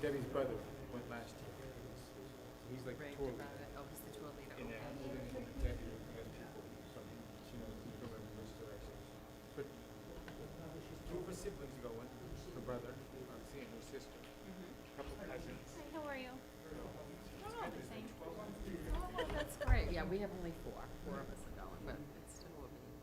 Debbie's brother went last year. He's like the Raved tour about leader. it. Oh, he's the tour leader. And Okay. even Debbie has people from, she knows people in this direction. But two of her siblings are going, her brother, obviously, and her sister. A couple of cousins. Hi, how are you? Oh, the same. Oh, that's great. Yeah, we have only four. Four of us are going, but it's still a meeting.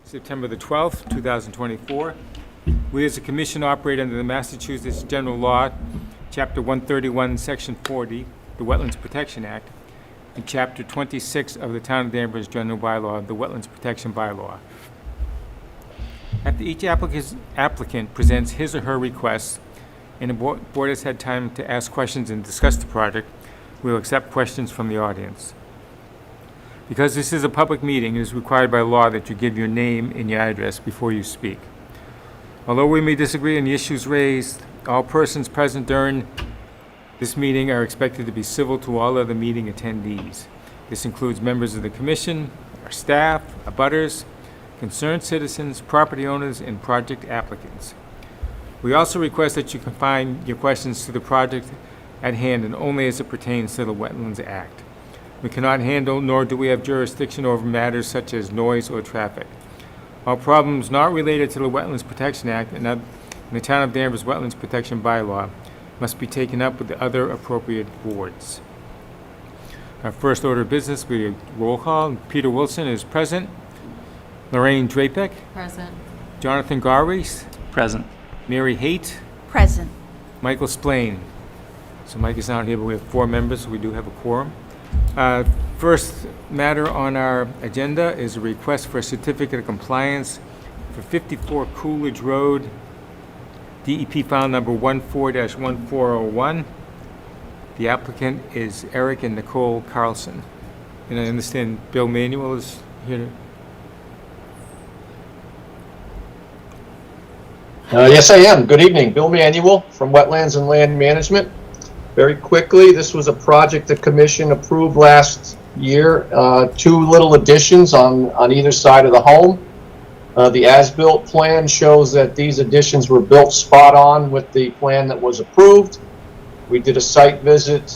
September the 12th, 2024. We as a commission operate under the Massachusetts General Law, Chapter 131, Section 40, the Wetlands Protection Act, and Chapter 26 of the Town of Danvers General Bylaw, the Wetlands Protection Bylaw. After each applicant presents his or her request, and the board has had time to ask questions and discuss the project, we will accept questions from the audience. Because this is a public meeting, it is required by law that you give your name and your address before you speak. Although we may disagree on the issues raised, all persons present during this meeting are expected to be civil to all other meeting attendees. This includes members of the commission, our staff, abutters, concerned citizens, property owners, and project applicants. We also request that you confine your questions to the project at hand and only as it pertains to the Wetlands Act. We cannot handle, nor do we have jurisdiction over matters such as noise or traffic. All problems not related to the Wetlands Protection Act and the Town of Danvers Wetlands Protection Bylaw must be taken up with the other appropriate boards. Our first order of business, we roll call. Peter Wilson is present. Lorraine Drapek, Present. Jonathan Garris, Present. Mary Haight, Present. Michael Splain. So Mike is not here, but we have 4 members, so we do have a quorum. First matter on our agenda is a request for a certificate of compliance for 54 Coolidge Road, DEP file number 14-1401. The applicant is Eric and Nicole Carlson. And I understand Bill Manuel is here. Yes, I am. Good evening. Bill Manuel from Wetlands and Land Management. Very quickly, this was a project the commission approved last year. 2 little additions on either side of the home. The as-built plan shows that these additions were built spot on with the plan that was approved. We did a site visit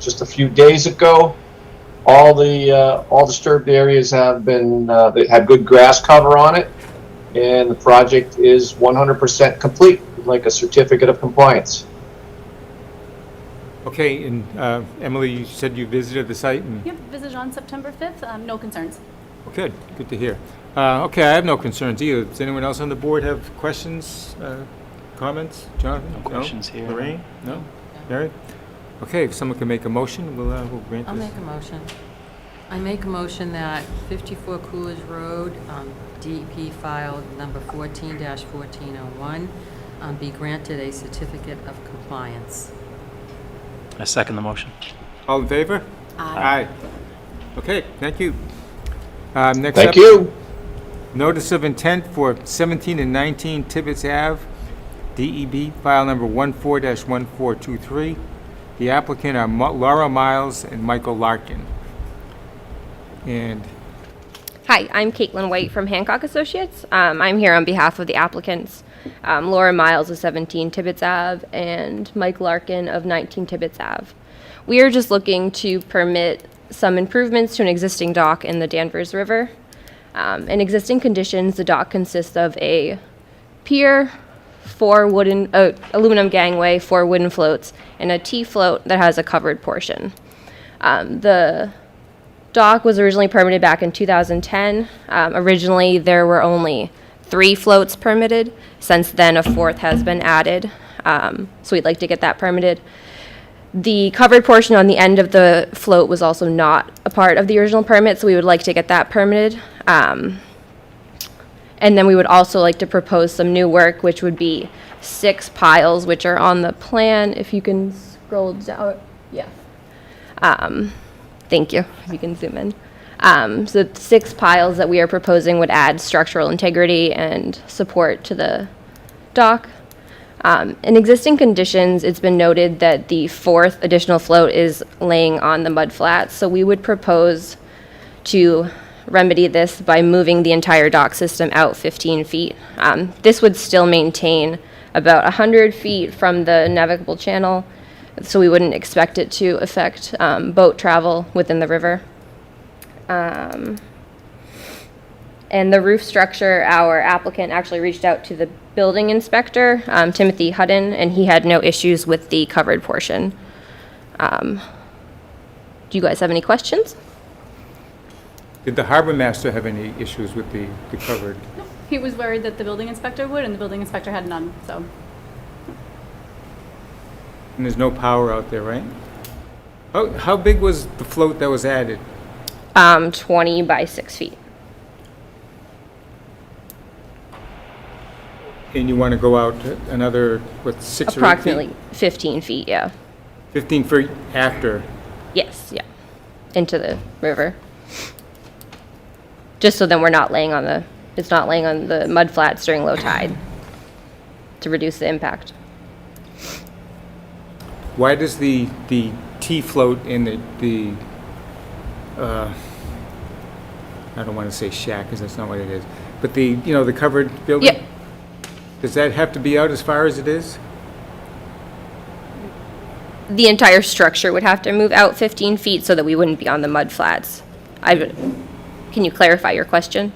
just a few days ago. All disturbed areas have been they had good grass cover on it, and the project is 100% complete, like a certificate of compliance. Okay, and Emily, you said you visited the site and Yep, visited on September 5th. No concerns. good to hear. Okay, I have no concerns either. Does anyone else on the board have questions, comments? Jonathan? No questions here. Lorraine? No? Mary? Okay, if someone can make a motion, we'll grant I'll this. make a motion. I make a motion that 54 Coolidge Road, DEP file number 14-1401, be granted a certificate of compliance. I second the motion. All in favor? Aye. Okay, thank you. Next up. Thank you. Notice of intent for 17 and 19 Tibbetts Ave, DEB, file number 14-1423. The applicant are Laura Miles and Michael Larkin. And Hi, I'm Caitlin White from Hancock Associates. I'm here on behalf of the applicants, Laura Miles of 17 Tibbetts Ave and Mike Larkin of 19 Tibbetts Ave. We are just looking to permit some improvements to an existing dock in the Danvers River. In existing conditions, the dock consists of a pier, 4 aluminum gangway, 4 wooden floats, and a T-float that has a covered portion. The dock was originally permitted back in 2010. Originally, there were only 3 floats permitted. Since then, a 4th has been added, so we'd like to get that permitted. The covered portion on the end of the float was also not a part of the original permit, so we would like to get that permitted. And then we would also like to propose some new work, which would be 6 piles, which are on the plan. If you can scroll down, yeah. Thank you, if you can zoom in. So 6 piles that we are proposing would add structural integrity and support to the dock. In existing conditions, it's been noted that the 4th additional float is laying on the mud flats, so we would propose to remedy this by moving the entire dock system out 15 feet. This would still maintain about 100 feet from the navigable channel, so we wouldn't expect it to affect boat travel within the river. And the roof structure, our applicant actually reached out to the building inspector, Timothy Hudden, and he had no issues with the covered portion. Do you guys have any questions? did the harbor master have any issues with the covered? He was worried that the building inspector would, and the building inspector had none, so. And there's no power out there, right? How big was the float that was added? 20 by 6 feet. And you want to go out another, 6 or 8 feet? Approximately 15 feet, yeah. 15 feet after. Yes, yeah. Into the river. just so then we're not laying on the, it's not laying on the mud flats during low tide to reduce the impact. Why does the T-float in the I don't want to say shack, because that's not what it is, but the, you know, the covered building? Yep. Does that have to be out as far as it is? The entire structure would have to move out 15 feet so that we wouldn't be on the mud flats. Can you clarify your question?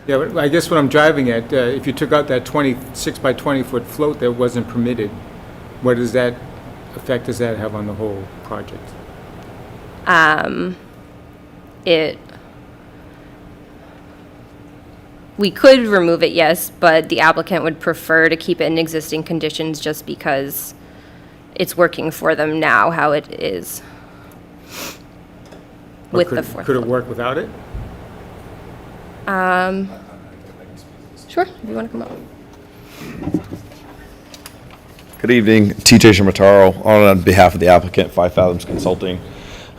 Yeah, but I guess what I'm driving at, if you took out that 26 by 20 foot float that wasn't permitted, what does that effect does that have on the whole project? We could remove it, yes, but the applicant would prefer to keep it in existing conditions just because it's working for them now how it is Or with could- the fourth Could it floor. work without it? Sure, if you want to come up. Good evening, TJ Shimataro, on behalf of the applicant, 5 Fathoms Consulting.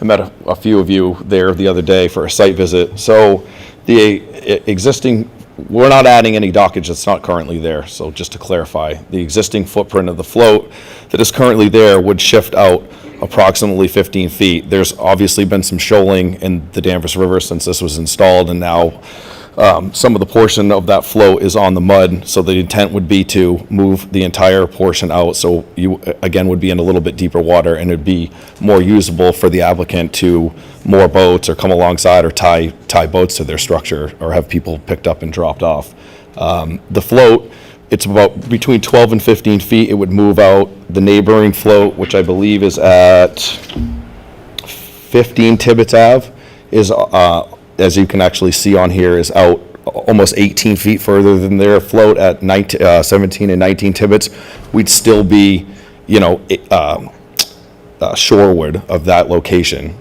I met a few of you there the other day for a site visit. So the existing, we're not adding any dockage that's not currently there. So just to clarify, the existing footprint of the float that is currently there would shift out approximately 15 feet. There's obviously been some shoaling in the Danvers River since this was installed, and now some of the portion of that float is on the mud, so the intent would be to move the entire portion out, so you, again, would be in a little bit deeper water, and it'd be more usable for the applicant to moor boats or come alongside or tie boats to their structure or have people picked up and dropped off. The float, it's about between 12 and 15 feet. It would move out. The neighboring float, which I believe is at 15 Tibbetts Ave, is as you can actually see on here, is out almost 18 feet further than their float at 17 and 19 Tibbetts. We'd still be, you know, shoreward of that location.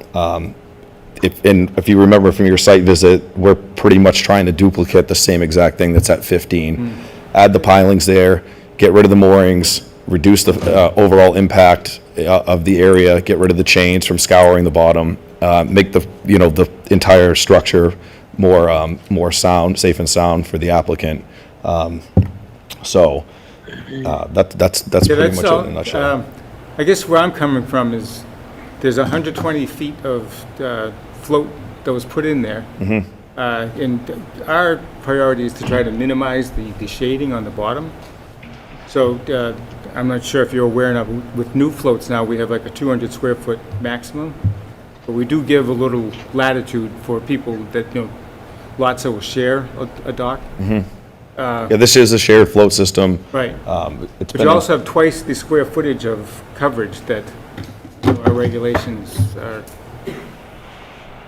If you remember from your site visit, we're pretty much trying to duplicate the same exact thing that's at 15. Add the pilings there, get rid of the moorings, reduce the overall impact of the area, get rid of the chains from scouring the bottom, make the, you know, the entire structure more sound, safe and sound for the applicant. So that's pretty much it in a nutshell. I guess where I'm coming from is there's 120 feet of float that was put in there. And our priority is to try to minimize the shading on the bottom. So I'm not sure if you're aware enough, with new floats now, we have like a 200 square foot maximum. But we do give a little latitude for people that, you know, lots that will share a dock. Yeah, this is a shared float system. Right. It's But been you also have twice the square footage of coverage that, you know, our regulations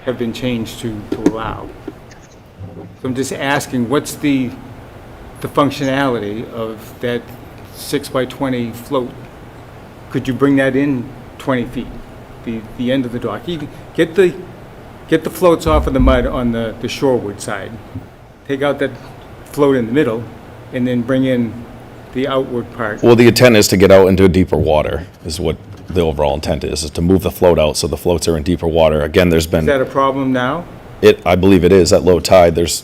have been changed to allow. So I'm just asking, what's the functionality of that 6 by 20 float? Could you bring that in 20 feet, the end of the dock? You get the floats off of the mud on the shoreward side. Take out that float in the middle, and then bring in the outward part. Well, the intent is to get out into deeper water, is what the overall intent is to move the float out so the floats are in deeper water. Again, there's been... Is that a problem now? I believe it is at low tide. There's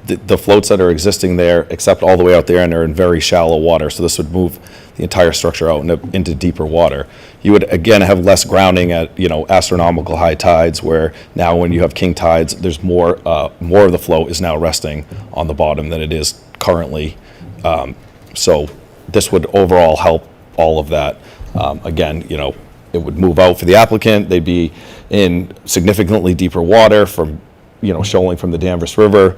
the floats that are existing there, except all the way out there, and they're in very shallow water. So this would move the entire structure out into deeper water. You would again have less grounding at, you know, astronomical high tides, where now when you have king tides, there's more of the float is now resting on the bottom than it is currently. So this would overall help all of that. Again, you know, it would move out for the applicant. They'd be in significantly deeper water from, you know, shoaling from the Danvers River.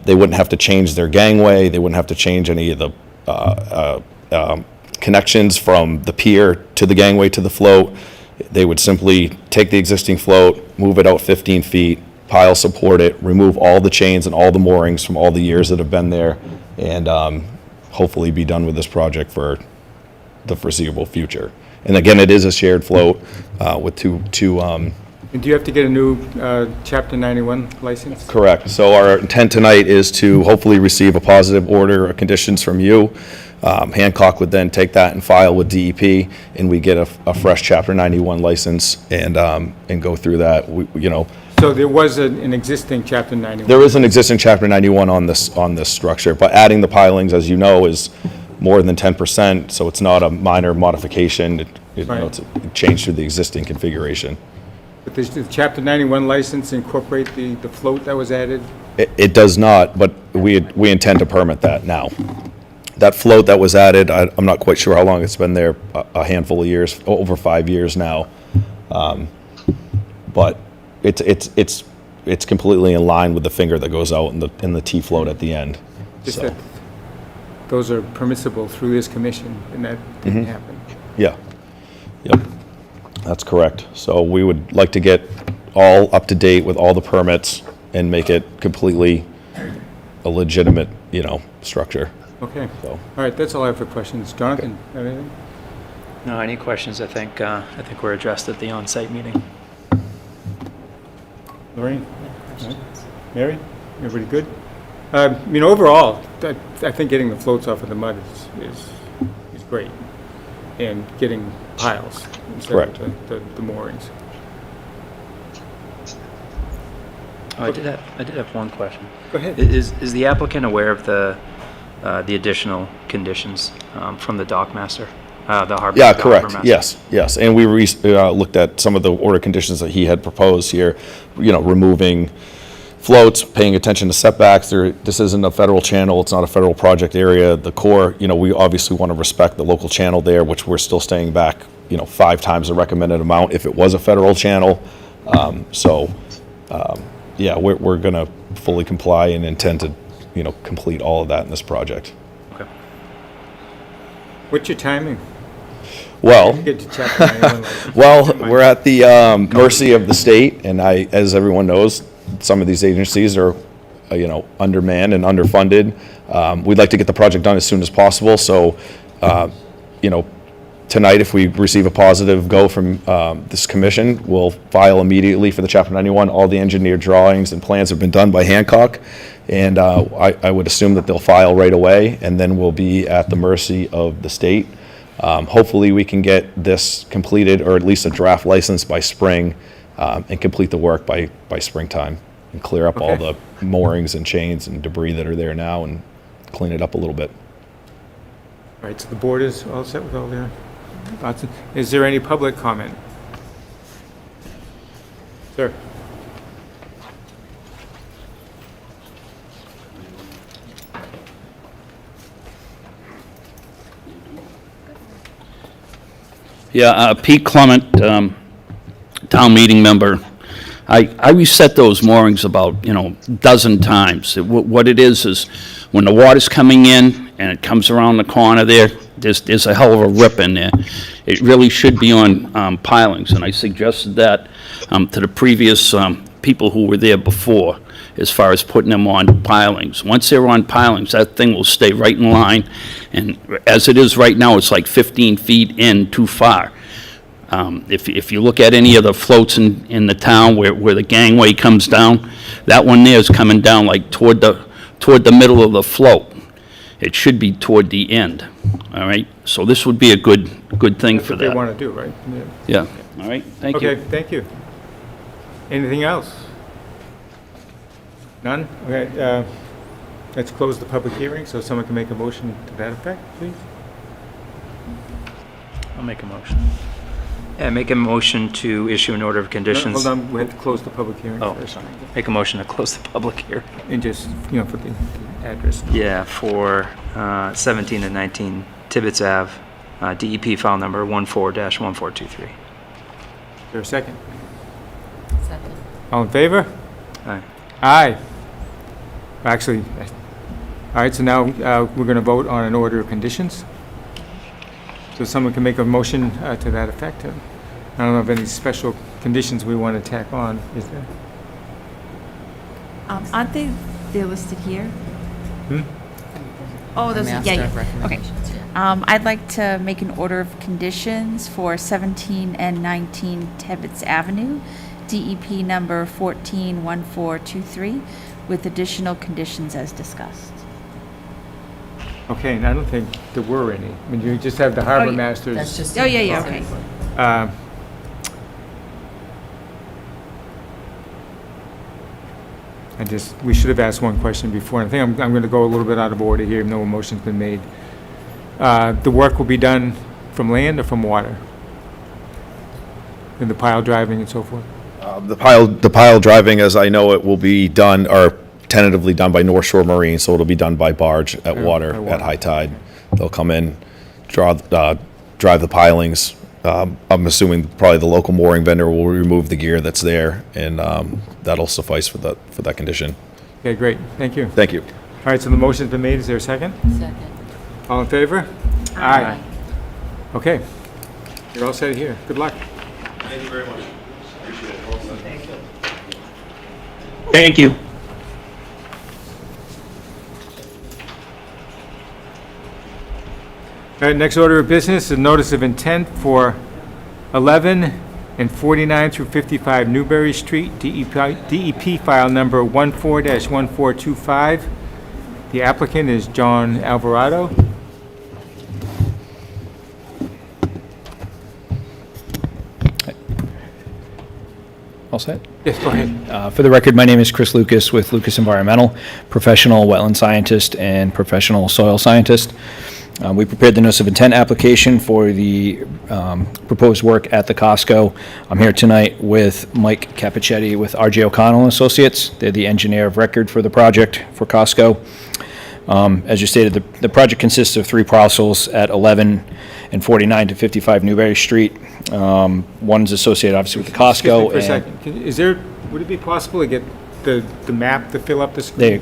They wouldn't have to change their gangway. They wouldn't have to change any of the connections from the pier to the gangway to the float. They would simply take the existing float, move it out 15 feet, pile support it, remove all the chains and all the moorings from all the years that have been there, and hopefully be done with this project for the foreseeable future. And again, it is a shared float with two And do you have to get a new Chapter 91 license? correct. So our intent tonight is to hopefully receive a positive order of conditions from you. Hancock would then take that and file with DEP, and we get a fresh Chapter 91 license and go through that. You know, So there was an existing Chapter 91? There is an existing Chapter 91 on this structure, but adding the pilings, as you know, is more than 10%, so it's not a minor modification. It's a change to the existing configuration. But does the Chapter 91 license incorporate the float that was added? It does not, but we intend to permit that now. That float that was added, I'm not quite sure how long it's been there, a handful of years, over 5 years now. But it's completely in line with the finger that goes out in the T float at the end. Just So, that those are permissible through this commission, and that didn't happen. yeah, yep, that's correct. So we would like to get all up to date with all the permits and make it completely a legitimate, structure. Okay. So, All right, that's all I have for questions. Jonathan, have anything? No, any questions? I think we're addressed at the on-site meeting. Lorraine? Mary? Everybody good? Overall, I think getting the floats off of the mud is great, and getting piles instead Correct. of the moorings. Oh, I did have one question. Go ahead. Is the applicant aware of the additional conditions from the dockmaster, the harbor? yeah, the correct. harbor master? Yes. And we looked at some of the order conditions that he had proposed here, removing floats, paying attention to setbacks. This isn't a federal channel. It's not a federal project area. The Corps, we obviously want to respect the local channel there, which we're still staying back, 5 times the recommended amount if it was a federal channel. Yeah, we're going to fully comply and intend to, complete all of that in this project. Okay. What's your timing? Well, Get to Chapter 91 license. we're at the mercy of the state, and as everyone knows, some of these agencies are, undermanned and underfunded. We'd like to get the project done as soon as possible, so, tonight, if we receive a positive go from this commission, we'll file immediately for the Chapter 91. All the engineered drawings and plans have been done by Hancock, and I would assume that they'll file right away, and then we'll be at the mercy of the state. Hopefully, we can get this completed, or at least a draft license by spring, and complete the work by springtime, and clear up all Okay. the moorings and chains and debris that are there now, and clean it up a little bit. All right, so the board is all set with all their thoughts. Is there any public comment? Sir? Yeah, Pete Clement, town meeting member. I reset those moorings about, dozen times. What it is when the water's coming in and it comes around the corner there's a hell of a rip in there. It really should be on pilings, and I suggested that to the previous people who were there before, as far as putting them on pilings. Once they're on pilings, that thing will stay right in line, and as it is right now, it's like 15 feet in too far. If you look at any of the floats in the town where the gangway comes down, that one there is coming down like toward the middle of the float. It should be toward the end, all right? So this would be a good thing That's for what they that. want to do, right? Yeah, all right, thank you. Okay, thank you. Anything else? None? Okay, let's close the public hearing, so someone can make a motion to that effect, please. I'll make a motion. Yeah, make a motion to issue an order of conditions. Hold on, we have to close the public hearing Oh, first. sorry. Make a motion to close the public hearing. And just, for the address. Yeah, for 17 and 19 Tibbetts Ave, DEP file number 14-1423. Is there a second? Second. All in favor? Aye. Aye. Actually, all right, so now we're going to vote on an order of conditions. So someone can make a motion to that effect. I don't know of any special conditions we want to tack on, is there? Aren't they're listed here? Hmm? Oh, those, Master yeah. of Okay. recommendations, yeah. I'd like to make an order of conditions for 17 and 19 Tibbetts Avenue, DEP number 141423, with additional conditions as discussed. Okay, and I don't think there were any. I mean, you just have the harbor yeah. masters. That's just. Oh, yeah, okay. we should have asked one question before. I think I'm going to go a little bit out of order here, even though a motion's been made. The work will be done from land or from water? In the pile driving and so forth? The pile driving, as I know it, will be done, or tentatively done by North Shore Marine, so it'll be done by barge at water at high tide. They'll come in, drive the pilings. I'm assuming probably the local mooring vendor will remove the gear that's there, and that'll suffice for that condition. Okay, great. Thank you. Thank you. All right, so the motion's been made. Is there a second? Second. All in favor? Aye. Okay. You're all set here. Good luck. Thank you very much. Appreciate it. Well said. Thank you. Thank you. All right, next order of business is notice of intent for 11 and 49 through 55 Newberry Street, DEP file number 14-1425. The applicant is John Alvarado. All set? Yes, go ahead. For the record, my name is Chris Lucas with Lucas Environmental, professional wetland scientist and professional soil scientist. We prepared the notice of intent application for the proposed work at the Costco. I'm here tonight with Mike Capichetti with R.J. O'Connell Associates. They're the engineer of record for the project for Costco. As you stated, the project consists of 3 parcels at 11 and 49 to 55 Newberry Street. One's associated obviously with the Costco. Excuse me for a second. Would it be possible to get the map to fill up the screen?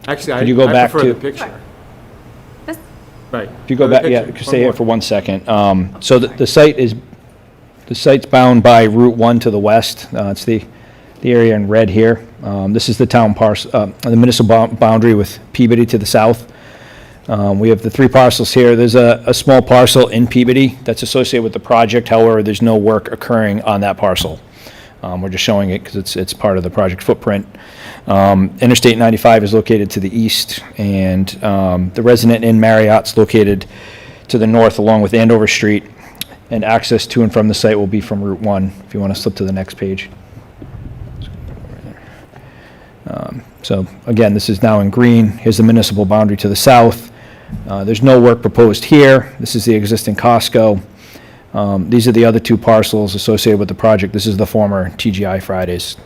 Actually, Could you go I back prefer to- the picture. Right. If you go back, yeah, picture, stay one here more. for 1 second. So the site's bound by Route 1 to the west. It's the area in red here. This is the town parcel, the municipal boundary with Peabody to the south. We have the 3 parcels here. There's a small parcel in Peabody that's associated with the project. However, there's no work occurring on that parcel. We're just showing it because it's part of the project footprint. Interstate 95 is located to the east, and the Resident Inn Marriott's located to the north along with Andover Street, and access to and from the site will be from Route 1, if you want to slip to the next page. So again, this is now in green. Here's the municipal boundary to the south. There's no work proposed here. This is the existing Costco. These are the other 2 parcels associated with the project. This is the former TGI Fridays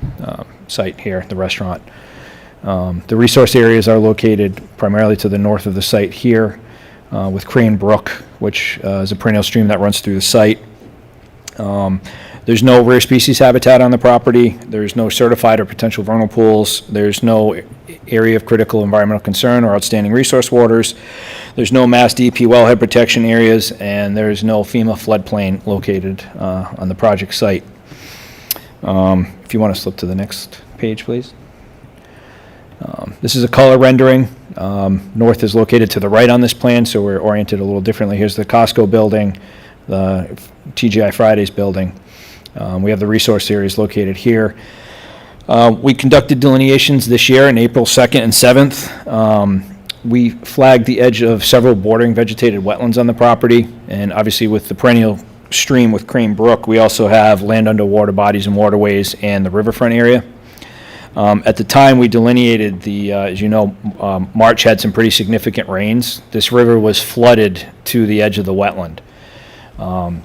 site here, the restaurant. The resource areas are located primarily to the north of the site here, with Crane Brook, which is a perennial stream that runs through the site. There's no rare species habitat on the property. There's no certified or potential vernal pools. There's no area of critical environmental concern or outstanding resource waters. There's no mass DEP wellhead protection areas, and there's no FEMA floodplain located on the project site. If you want to slip to the next page, please. This is a color rendering. North is located to the right on this plan, so we're oriented a little differently. Here's the Costco building, the TGI Fridays building. We have the resource areas located here. We conducted delineations this year in April 2nd and 7th. We flagged the edge of several bordering vegetated wetlands on the property, and obviously with the perennial stream with Crane Brook, we also have land under water bodies and waterways and the riverfront area. At the time we delineated as you know, March had some pretty significant rains. This river was flooded to the edge of the wetland.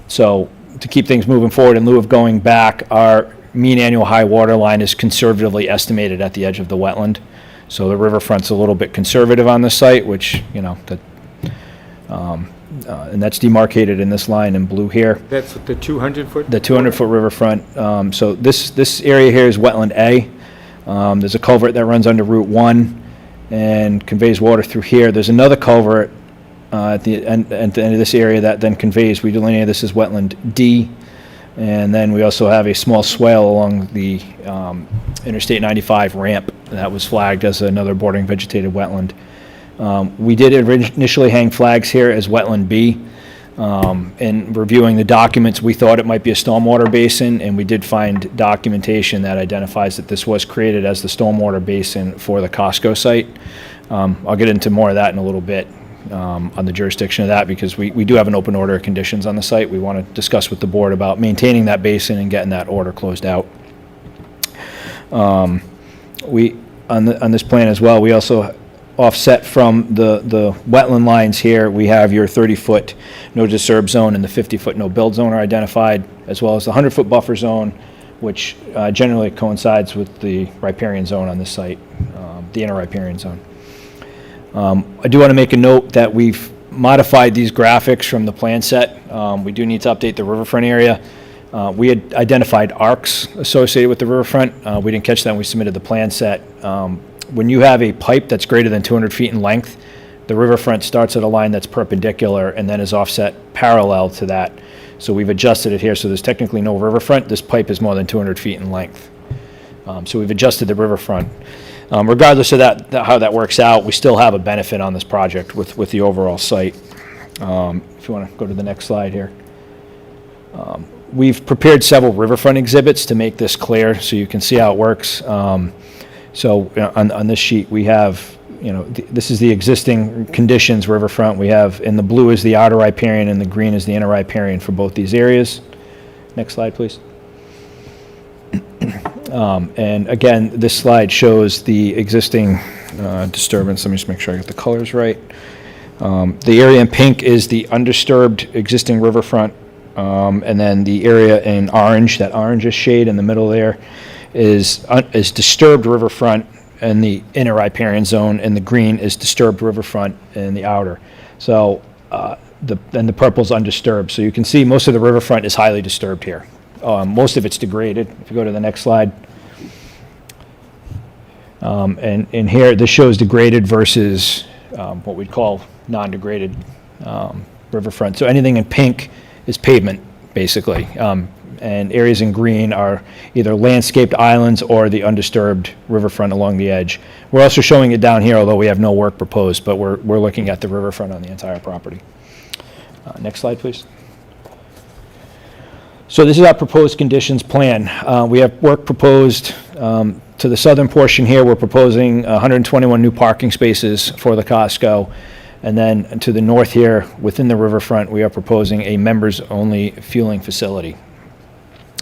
So to keep things moving forward, in lieu of going back, our mean annual high water line is conservatively estimated at the edge of the wetland. So the riverfront's a little bit conservative on the site, which, you know, and that's demarcated in this line in blue here. That's the 200-foot? The 200-foot riverfront. So this area here is wetland A. There's a culvert that runs under Route 1 and conveys water through here. There's another culvert at the end of this area that then conveys. We delineate this as wetland D, and then we also have a small swale along the Interstate 95 ramp that was flagged as another bordering vegetated wetland. We did initially hang flags here as wetland B. In reviewing the documents, we thought it might be a stormwater basin, and we did find documentation that identifies that this was created as the stormwater basin for the Costco site. I'll get into more of that in a little bit on the jurisdiction of that, because we do have an open order of conditions on the site. We want to discuss with the board about maintaining that basin and getting that order closed out. On this plan as well, we also offset from the wetland lines here, we have your 30-foot no disturb zone and the 50-foot no build zone are identified, as well as the 100-foot buffer zone, which generally coincides with the riparian zone on this site, the inner riparian zone. I do want to make a note that we've modified these graphics from the plan set. We do need to update the riverfront area. We had identified arcs associated with the riverfront. We didn't catch that when we submitted the plan set. When you have a pipe that's greater than 200 feet in length, the riverfront starts at a line that's perpendicular and then is offset parallel to that. So we've adjusted it here, so there's technically no riverfront. This pipe is more than 200 feet in length. So we've adjusted the riverfront. Regardless of that, how that works out, we still have a benefit on this project with the overall site. If you want to go to the next slide here. We've prepared several riverfront exhibits to make this clear so you can see how it works. So on this sheet, we have, this is the existing conditions riverfront. We have, in the blue is the outer riparian and the green is the inner riparian for both these areas. Next slide, please. And again, this slide shows the existing disturbance. Let me just make sure I get the colors right. The area in pink is the undisturbed existing riverfront. And then the area in orange, that orangish shade in the middle there, is disturbed riverfront in the inner riparian zone, and the green is disturbed riverfront in the outer. So the purple's undisturbed. So you can see most of the riverfront is highly disturbed here. Most of it's degraded. If you go to the next slide. And in here, this shows degraded versus what we'd call non-degraded riverfront. So anything in pink is pavement, basically. And areas in green are either landscaped islands or the undisturbed riverfront along the edge. We're also showing it down here, although we have no work proposed, but we're looking at the riverfront on the entire property. Next slide, please. So this is our proposed conditions plan. We have work proposed to the southern portion here. We're proposing 121 new parking spaces for the Costco. And then to the north here, within the riverfront, we are proposing a members-only fueling facility.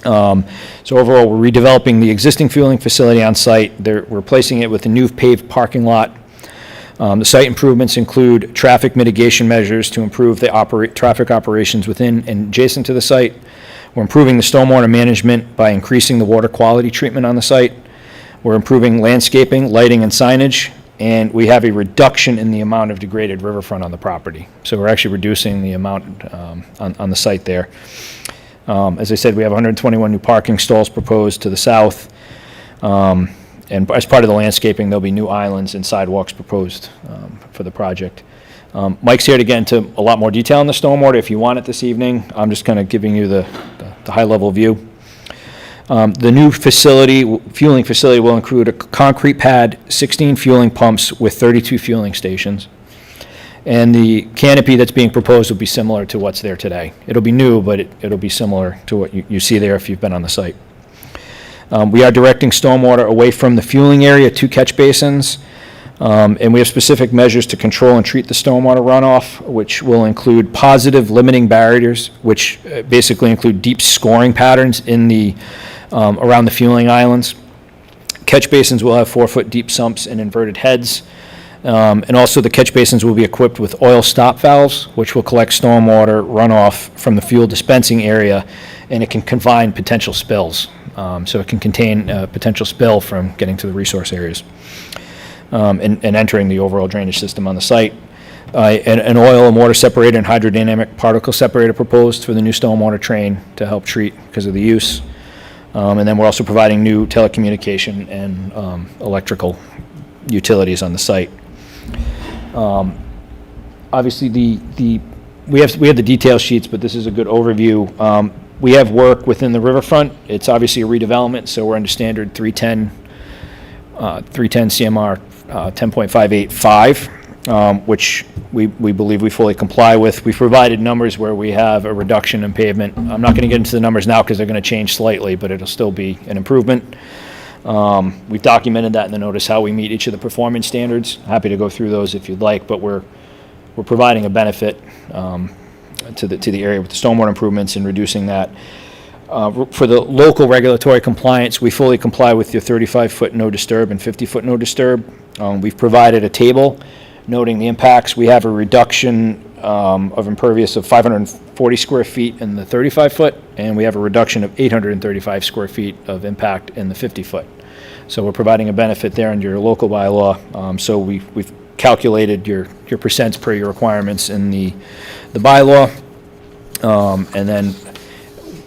So overall, we're redeveloping the existing fueling facility on site. We're replacing it with a new paved parking lot. The site improvements include traffic mitigation measures to improve the traffic operations within and adjacent to the site. We're improving the stormwater management by increasing the water quality treatment on the site. We're improving landscaping, lighting, and signage. And we have a reduction in the amount of degraded riverfront on the property. So we're actually reducing the amount on the site there. As I said, we have 121 new parking stalls proposed to the south. And as part of the landscaping, there'll be new islands and sidewalks proposed for the project. Mike's here to get into a lot more detail on the stormwater if you want it this evening. I'm just kind of giving you the high-level view. The new fueling facility will include a concrete pad, 16 fueling pumps with 32 fueling stations. And the canopy that's being proposed will be similar to what's there today. It'll be new, but it'll be similar to what you see there if you've been on the site. We are directing stormwater away from the fueling area to catch basins. And we have specific measures to control and treat the stormwater runoff, which will include positive limiting barriers, which basically include deep scoring patterns in the around the fueling islands. Catch basins will have 4-foot deep sumps and inverted heads. And also the catch basins will be equipped with oil stop valves, which will collect stormwater runoff from the fuel dispensing area, and it can confine potential spills. So it can contain a potential spill from getting to the resource areas and entering the overall drainage system on the site. An oil and water separator and hydrodynamic particle separator proposed for the new stormwater train to help treat because of the use. And then we're also providing new telecommunication and electrical utilities on the site. Obviously, we have the detail sheets, but this is a good overview. We have work within the riverfront. It's obviously a redevelopment, so we're under standard 310 CMR 10.585, which we believe we fully comply with. We've provided numbers where we have a reduction in pavement. I'm not going to get into the numbers now because they're going to change slightly, but it'll still be an improvement. We've documented that in the notice how we meet each of the performance standards. Happy to go through those if you'd like, but we're providing a benefit to the area with the stormwater improvements and reducing that. For the local regulatory compliance, we fully comply with your 35-foot no disturb and 50-foot no disturb. We've provided a table noting the impacts. We have a reduction of impervious of 540 square feet in the 35-foot, and we have a reduction of 835 square feet of impact in the 50-foot. So we're providing a benefit there under your local bylaw. So we've calculated your percents per your requirements in the bylaw. And then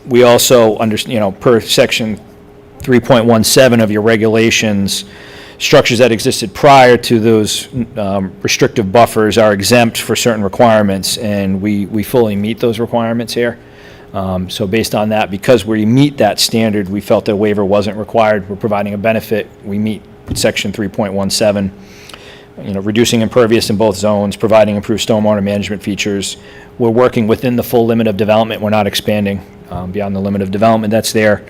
we also, per section 3.17 of your regulations, structures that existed prior to those restrictive buffers are exempt for certain requirements, and we fully meet those requirements here. So based on that, because we meet that standard, we felt that a waiver wasn't required. We're providing a benefit. We meet section 3.17, reducing impervious in both zones, providing improved stormwater management features. We're working within the full limit of development. We're not expanding beyond the limit of development that's there.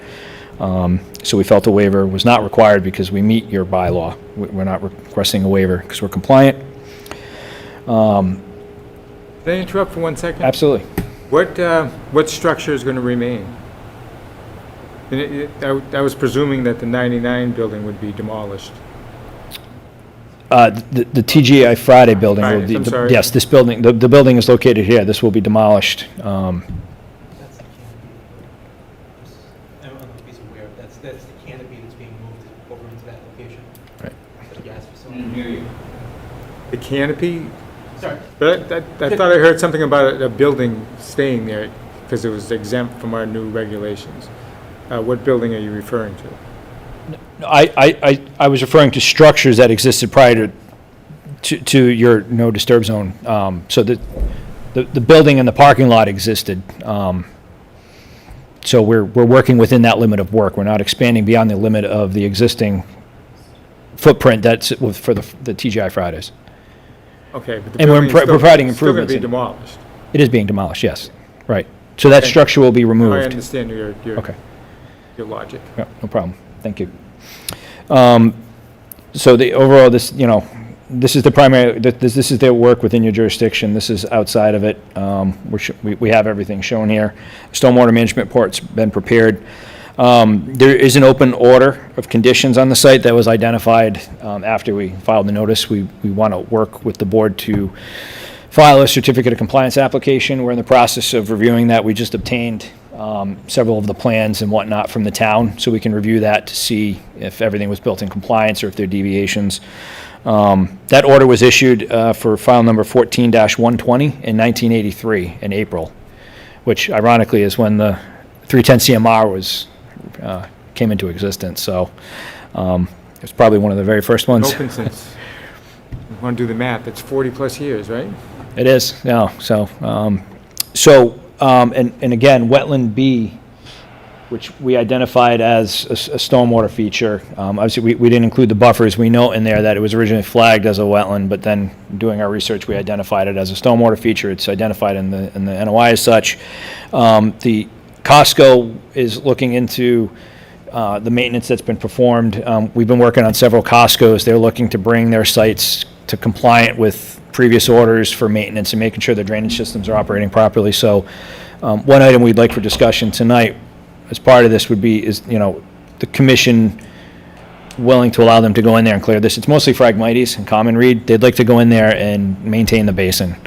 So we felt a waiver was not required because we meet your bylaw. We're not requesting a waiver because we're compliant. Can I interrupt for 1 second? Absolutely. What structure is going to remain? I was presuming that the 99 building would be demolished. The TGI Friday building will be, I'm sorry. yes, this building, the building is located here. This will be demolished. I don't know if he's aware, that's the canopy that's being moved over into that location. Right. The gas facility. The canopy? Sorry. But I thought I heard something about a building staying there because it was exempt from our new regulations. What building are you referring to? I was referring to structures that existed prior to your no disturb zone. So the building and the parking lot existed. So we're working within that limit of work. We're not expanding beyond the limit of the existing footprint that's for the TGI Fridays. Okay, but the And we're building is providing still going improvements to be in it. demolished. It is being demolished, yes. Right. So that Okay. structure will be Now I removed. understand your Okay. logic. Yeah, no problem. Thank you. So the overall, this is the primary, this is their work within your jurisdiction. This is outside of it. We have everything shown here. Stormwater management report's been prepared. There is an open order of conditions on the site that was identified after we filed the notice. We want to work with the board to file a certificate of compliance application. We're in the process of reviewing that. We just obtained several of the plans and whatnot from the town, so we can review that to see if everything was built in compliance or if there are deviations. That order was issued for file number 14-120 in 1983 in April, which ironically is when the 310 CMR was came into existence. So it's probably one of the very first ones. Open since, you want to do the math, it's 40-plus years, right? It is, yeah. So, and again, Wetland B, which we identified as a stormwater feature. Obviously, we didn't include the buffers. We note in there that it was originally flagged as a wetland, but then doing our research, we identified it as a stormwater feature. It's identified in the NOI as such. The Costco is looking into the maintenance that's been performed. We've been working on several Costcos. They're looking to bring their sites to compliant with previous orders for maintenance and making sure the drainage systems are operating properly. So one item we'd like for discussion tonight as part of this would be the commission willing to allow them to go in there and clear this. It's mostly Phragmites and common reed. They'd like to go in there and maintain the basin.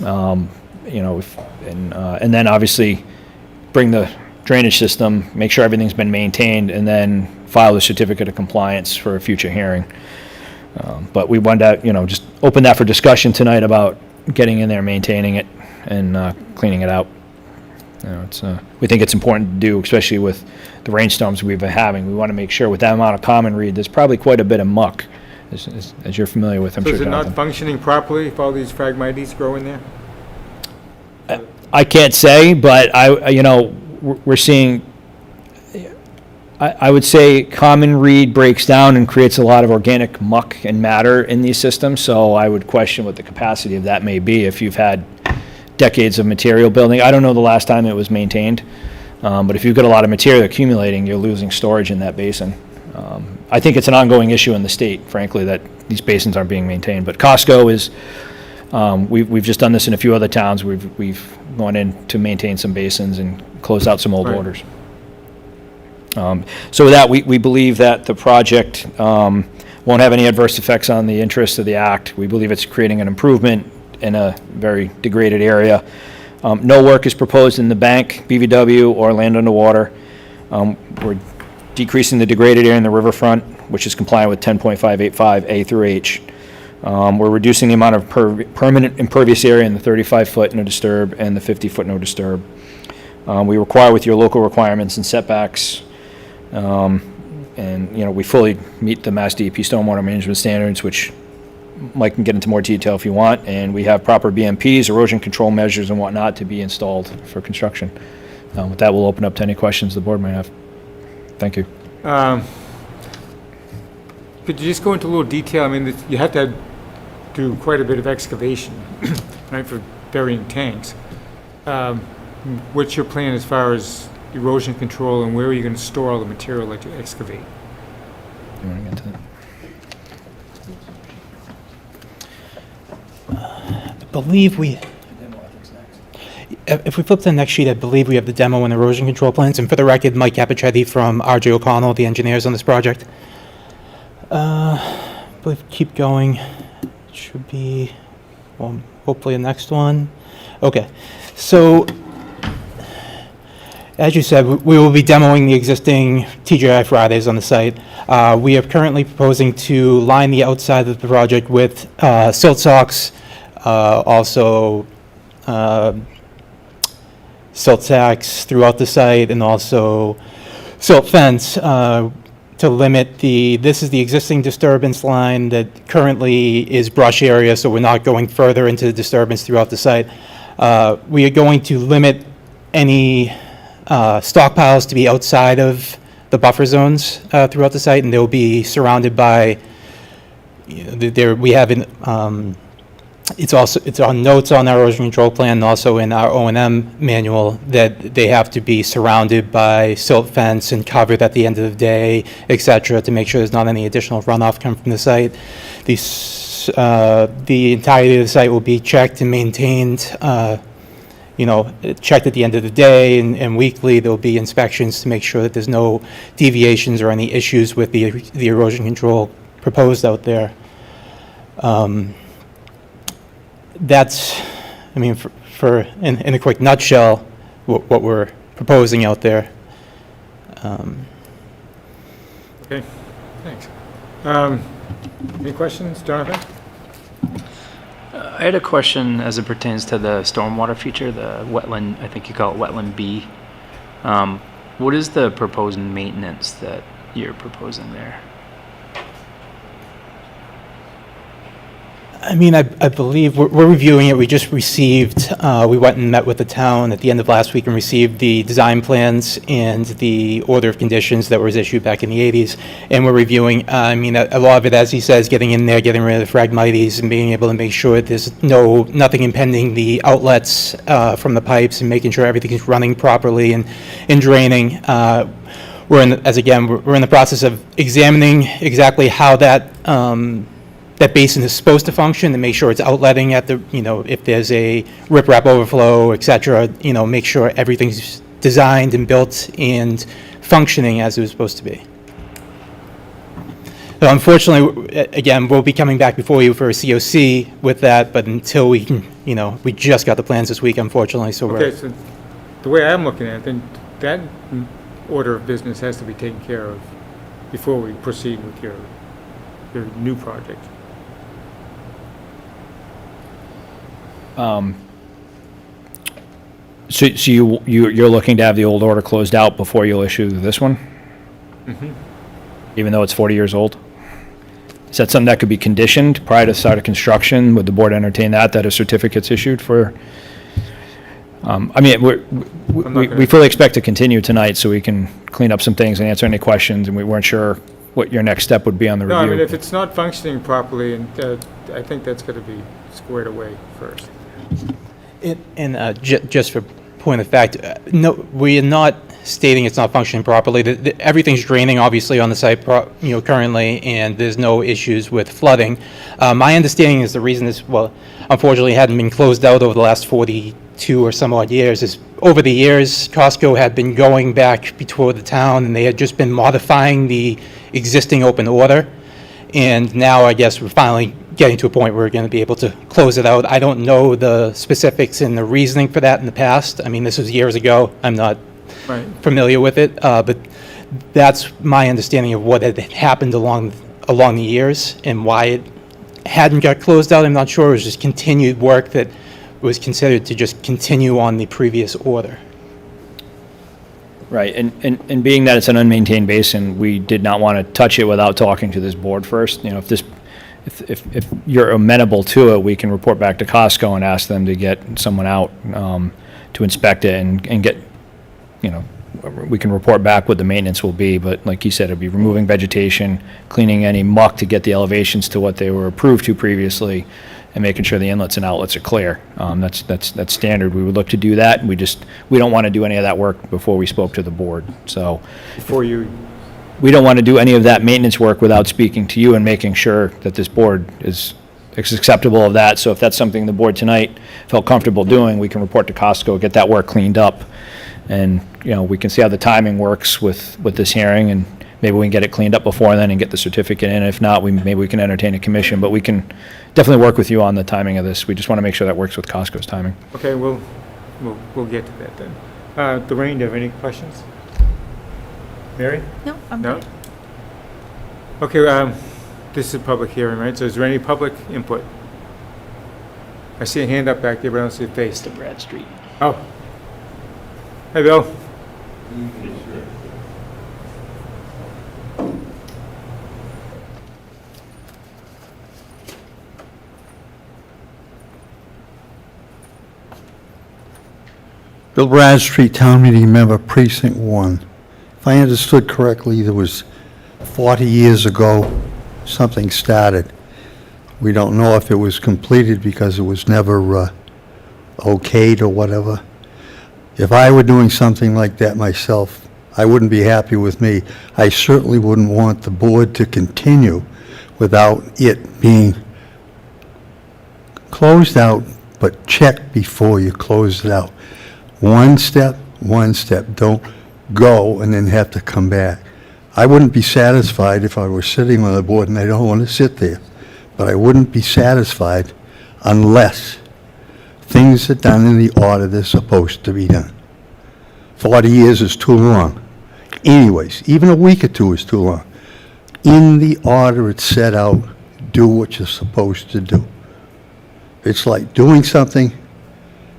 And then obviously bring the drainage system, make sure everything's been maintained, and then file the certificate of compliance for a future hearing. But we wanted to, just open that for discussion tonight about getting in there, maintaining it, and cleaning it out. We think it's important to do, especially with the rainstorms we've been having. We want to make sure with that amount of common reed, there's probably quite a bit of muck, as you're familiar with, I'm So sure, is it not Jonathan. functioning properly if all these Phragmites grow in there? I can't say, but we're seeing, I would say common reed breaks down and creates a lot of organic muck and matter in these systems, so I would question what the capacity of that may be if you've had decades of material building. I don't know the last time it was maintained, but if you've got a lot of material accumulating, you're losing storage in that basin. I think it's an ongoing issue in the state, frankly, that these basins aren't being maintained. But Costco is We've just done this in a few other towns. We've gone in to maintain some basins and closed out some old Right. waters. So with that, we believe that the project won't have any adverse effects on the interests of the act. We believe it's creating an improvement in a very degraded area. No work is proposed in the bank, BVW, or land underwater. We're decreasing the degraded area in the riverfront, which is compliant with 10.585 A through H. We're reducing the amount of permanent impervious area in the 35-foot no disturb and the 50-foot no disturb. We require with your local requirements and setbacks, and, we fully meet the Mass DEP stormwater management standards, which Mike can get into more detail if you want, and we have proper BMPs, erosion control measures and whatnot to be installed for construction. With that, we'll open up to any questions the board might have. Thank you. Could you just go into a little detail? I mean, you have to do quite a bit of excavation, right, for burying tanks. What's your plan as far as erosion control, and where are you going to store all the material that you excavate? You want to get into that? I believe we, if we flip to the next sheet, I believe we have the demo and erosion control plans. And for the record, Mike Capichetti from RJ O'Connell, the engineers on this project. I believe keep going. It should be, well, hopefully the next one. Okay, so as you said, we will be demoing the existing TGI Fridays on the site. We are currently proposing to line the outside of the project with silt socks, also silt sacks throughout the site, and also silt fence to limit this is the existing disturbance line that currently is brush area, so we're not going further into the disturbance throughout the site. We are going to limit any stockpiles to be outside of the buffer zones throughout the site, and they'll be surrounded by, we have it's on notes on our erosion control plan and also in our O&M manual that they have to be surrounded by silt fence and covered at the end of the day, et cetera, to make sure there's not any additional runoff coming from the site. The entirety of the site will be checked and maintained, checked at the end of the day, and weekly there'll be inspections to make sure that there's no deviations or any issues with the erosion control proposed out there. That's, I mean, in a quick nutshell, what we're proposing out there. Okay, thanks. Any questions, Jonathan? I had a question as it pertains to the stormwater feature, the wetland, I think you call it wetland B. What is the proposed maintenance that you're proposing there? I mean, I believe we're reviewing it. We just received, we went and met with the town at the end of last week and received the design plans and the order of conditions that was issued back in the 80s. And we're reviewing, I mean, a lot of it, as he says, getting in there, getting rid of the phragmites and being able to make sure there's nothing impeding the outlets from the pipes and making sure everything is running properly and draining. We're in the process of examining exactly how that basin is supposed to function and make sure it's outletting at the, if there's a riprap overflow, et cetera, make sure everything's designed and built and functioning as it was supposed to be. So unfortunately, again, we'll be coming back before you for a COC with that, but until we can, we just got the plans this week, unfortunately, so Okay, so the way I'm looking at it, then that order of business has to be taken care of before we proceed with your new project. So you're looking to have the old order closed out before you'll issue this one? Mm-hmm. Even though it's 40 years old? Is that something that could be conditioned prior to start of construction? Would the board entertain that a certificate's issued for? I mean, we fully expect to continue tonight so we can clean up some things and answer any questions, and we weren't sure what your next step would be on the review. No, I mean, if it's not functioning properly, and I think that's going to be squared away first. Just for point of fact, no, we are not stating it's not functioning properly. Everything's draining, obviously, on the site, currently, and there's no issues with flooding. My understanding is the reason this, well, unfortunately hadn't been closed out over the last 42 or some odd years is over the years, Costco had been going back before the town, and they had just been modifying the existing open order. And now I guess we're finally getting to a point where we're going to be able to close it out. I don't know the specifics and the reasoning for that in the past. I mean, this was years ago. I'm not familiar with it, but that's my understanding of what had happened along the years and why it hadn't got closed out. I'm not sure. It was just continued work that was considered to just continue on the previous order. Right, and being that it's an unmaintained basin, we did not want to touch it without talking to this board first. You know, if you're amenable to it, we can report back to Costco and ask them to get someone out to inspect it and get, you know, we can report back what the maintenance will be, but like you said, it'd be removing vegetation, cleaning any muck to get the elevations to what they were approved to previously, and making sure the inlets and outlets are clear. That's standard. We would look to do that, and we don't want to do any of that work before we spoke to the board. So we don't want to do any of that maintenance work without speaking to you and making sure that this board is acceptable of that. So if that's something the board tonight felt comfortable doing, we can report to Costco, get that work cleaned up, and you know, we can see how the timing works with this hearing, and maybe we can get it cleaned up before then and get the certificate in. If not, maybe we can entertain a commission, but we can definitely work with you on the timing of this. We just want to make sure that works with Costco's timing. Okay, we'll get to that then. Lorraine, do you have any questions? Mary? No, I'm No? good. Okay, this is a public hearing, right? So is there any public input? I see a hand up back there, but I don't see a face. To Brad Street. Oh. Hey, Bill. Bill Bradstreet, Town Meeting Member, Precinct 1. If I understood correctly, there was 40 years ago, something started. We don't know if it was completed because it was never okayed or whatever. If I were doing something like that myself, I wouldn't be happy with me. I certainly wouldn't want the board to continue without it being closed out, but check before you close it out. One step, don't go and then have to come back. I wouldn't be satisfied if I were sitting on the board, and I don't want to sit there, but I wouldn't be satisfied unless things are done in the order they're supposed to be done. 40 years is too long. Anyways, even a week or two is too long. In the order it's set out, do what you're supposed to do. It's like doing something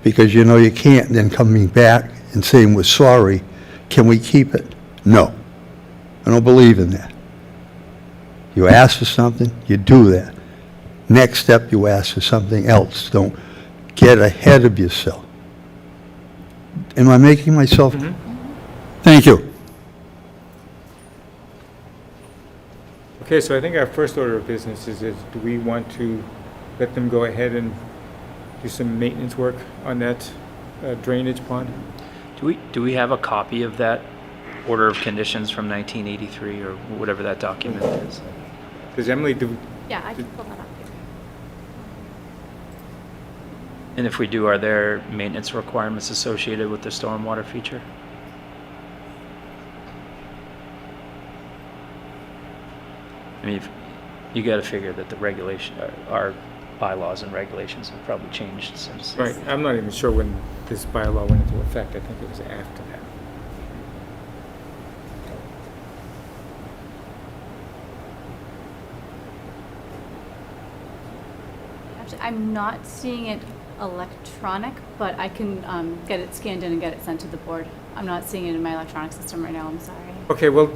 because you know you can't, and then coming back and saying we're sorry. Can we keep it? No. I don't believe in that. You ask for something, you do that. Next step, you ask for something else. Don't get ahead of yourself. Am I making myself? Thank you. Okay, so I think our first order of business is do we want to let them go ahead and do some maintenance work on that drainage pond? Do we have a copy of that order of conditions from 1983 or whatever that document is? Does Emily, Yeah, I can pull that up here. And if we do, are there maintenance requirements associated with the stormwater feature? I mean, you got to figure that the regulation, our bylaws and regulations have probably changed since. right, I'm not even sure when this bylaw went into effect. I think it was after that. Actually, I'm not seeing it electronic, but I can get it scanned in and get it sent to the board. I'm not seeing it in my electronic system right now, I'm sorry. Okay, well,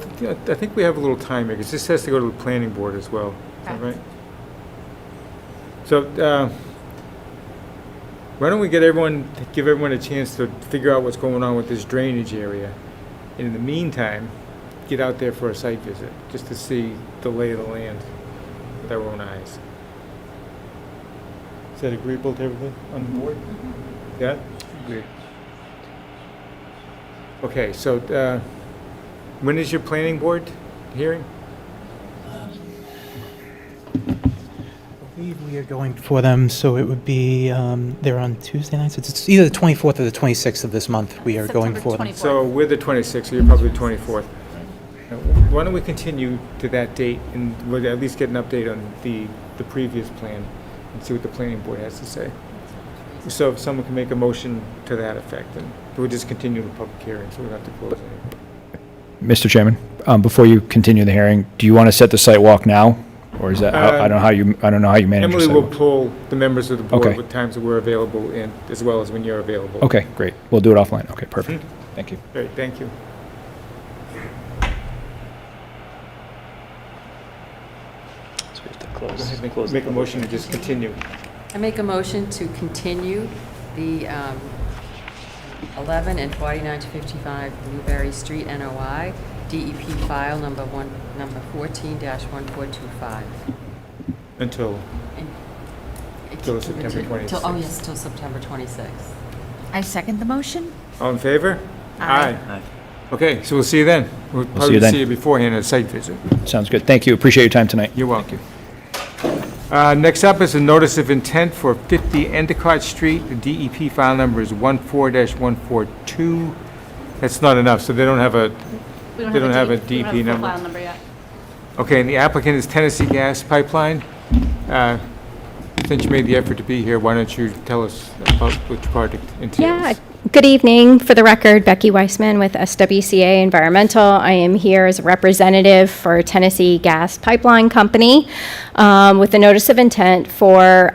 I think we have a little time here, because this has to go to the planning board as well. Is that Correct. right? So, why don't we give everyone a chance to figure out what's going on with this drainage area? And in the meantime, get out there for a site visit, just to see the lay of the land with our own eyes. Is that agreeable to everyone on the board? Yeah? Agree. Okay, so when is your planning board hearing? I believe we are going for them, so it would be, they're on Tuesday nights. It's either the 24th or the 26th of this month we are going for them. So we're the 26th, so you're probably the 24th. Why don't we continue to that date, and we'll at least get an update on the previous plan and see what the planning board has to say. So if someone can make a motion to that effect, then we'll just continue the public hearing, so we don't have to close it. Mr. Chairman, before you continue the hearing, do you want to set the site walk now? Or is that, I don't know how you manage your Emily site will walk. pull the members of the board Okay. with times that we're available, and as well as when you're available. Okay, great. We'll do it offline. Okay, perfect. Thank you. Great, thank you. So we have to Go close. ahead, close the make a public motion to hearing. just continue. I make a motion to continue the 11 and 49 to 55 Blueberry Street NOI, DEP file number 14-1425. Until, And- Till September 26th. Oh, yes, till September 26th. I second the motion. all in favor? Aye. Aye. Okay, so we'll see you then. We'll see you probably then. see you beforehand at a site visit. Sounds good. Thank you. Appreciate your time tonight. You're welcome. Next up is a notice of intent for 50 Endicott Street. The DEP file number is 14-142. That's not enough, so they don't have a, We They don't have a we don't DP have a full number. file number yet. okay, and the applicant is Tennessee Gas Pipeline. Since you made the effort to be here, why don't you tell us about which project entails? Yeah, good evening. For the record, Becky Weissman with SWCA Environmental. I am here as a representative for Tennessee Gas Pipeline Company with a notice of intent for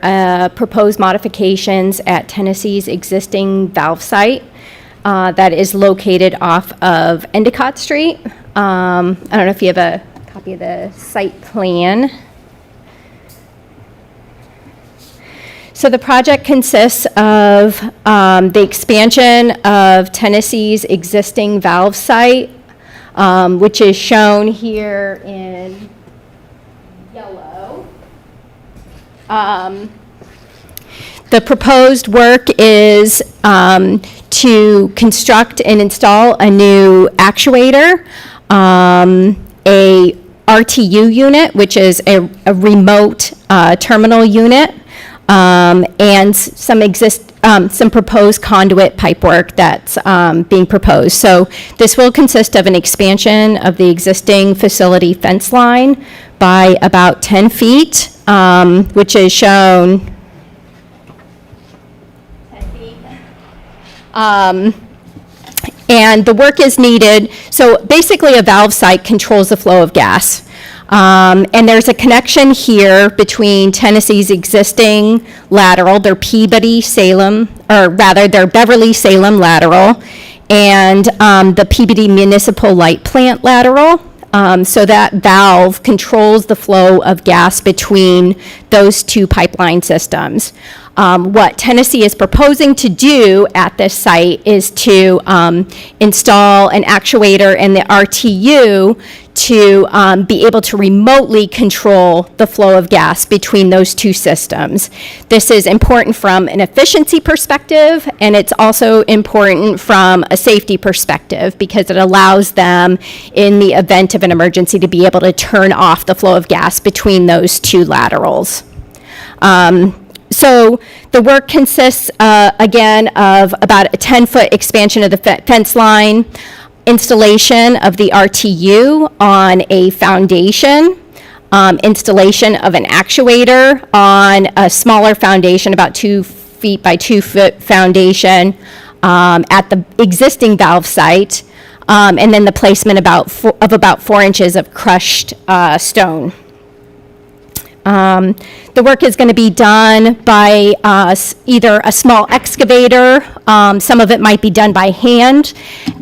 proposed modifications at Tennessee's existing valve site that is located off of Endicott Street. I don't know if you have a copy of the site plan. So the project consists of the expansion of Tennessee's existing valve site, which is shown here in yellow. The proposed work is to construct and install a new actuator, a RTU unit, which is a remote terminal unit, and some proposed conduit pipework that's being proposed. So this will consist of an expansion of the existing facility fence line by about 10 feet, which is shown 10 feet. And the work is needed. So basically, a valve site controls the flow of gas. And there's a connection here between Tennessee's existing lateral, their Peabody-Salem, or rather their Beverly-Salem lateral, and the Peabody Municipal Light Plant lateral. So that valve controls the flow of gas between those two pipeline systems. What Tennessee is proposing to do at this site is to install an actuator in the RTU to be able to remotely control the flow of gas between those two systems. This is important from an efficiency perspective, and it's also important from a safety perspective because it allows them, in the event of an emergency, to be able to turn off the flow of gas between those two laterals. So the work consists, again, of about a 10-foot expansion of the fence line, installation of the RTU on a foundation, installation of an actuator on a smaller foundation, about 2 feet by 2 foot foundation at the existing valve site, and then the placement of about 4 inches of crushed stone. The work is going to be done by either a small excavator, some of it might be done by hand.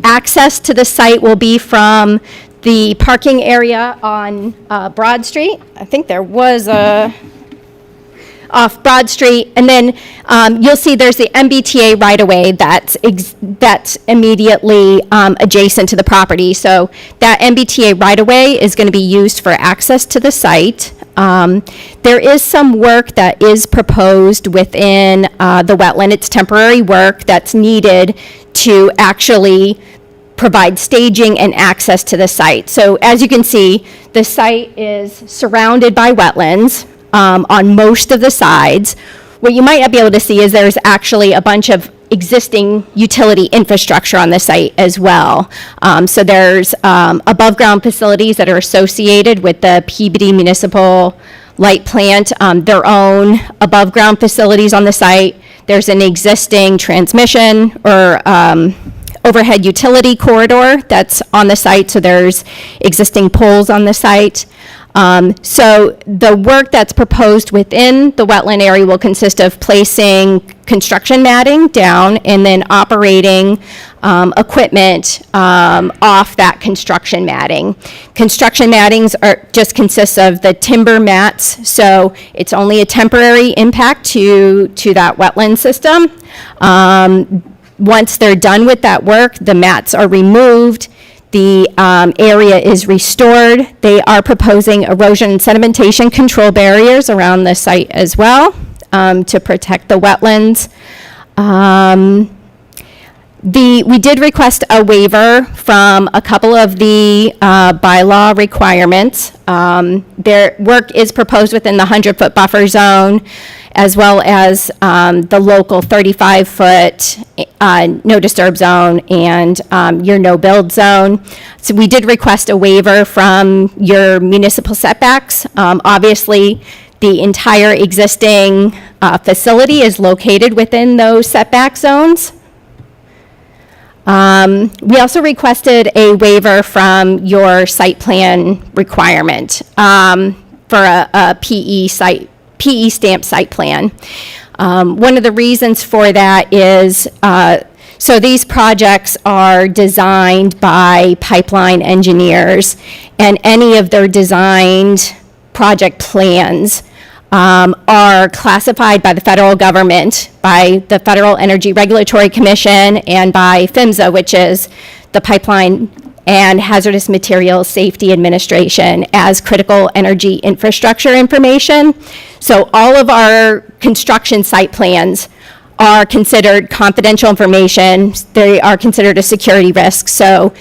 Access to the site will be from the parking area on Broad Street. I think there was off Broad Street, and then you'll see there's the MBTA right-of-way that's immediately adjacent to the property. So that MBTA right-of-way is going to be used for access to the site. There is some work that is proposed within the wetland. It's temporary work that's needed to actually provide staging and access to the site. So as you can see, the site is surrounded by wetlands on most of the sides. What you might not be able to see is there's actually a bunch of existing utility infrastructure on the site as well. So there's above-ground facilities that are associated with the Peabody Municipal Light Plant, their own above-ground facilities on the site. There's an existing transmission or overhead utility corridor that's on the site, so there's existing poles on the site. So the work that's proposed within the wetland area will consist of placing construction matting down and then operating equipment off that construction matting. Construction mattings just consists of the timber mats, so it's only a temporary impact to that wetland system. Once they're done with that work, the mats are removed. The area is restored. They are proposing erosion and sedimentation control barriers around the site as well to protect the wetlands. We did request a waiver from a couple of the bylaw requirements. Their work is proposed within the 100-foot buffer zone, as well as the local 35-foot no disturb zone and your no build zone. So we did request a waiver from your municipal setbacks. Obviously, the entire existing facility is located within those setback zones. We also requested a waiver from your site plan requirement for a PE stamp site plan. One of the reasons for that is, so these projects are designed by pipeline engineers, and any of their designed project plans are classified by the federal government, by the Federal Energy Regulatory Commission, and by PHMSA, which is the Pipeline and Hazardous Materials Safety Administration, as critical energy infrastructure information. So all of our construction site plans are considered confidential information. They are considered a security risk, so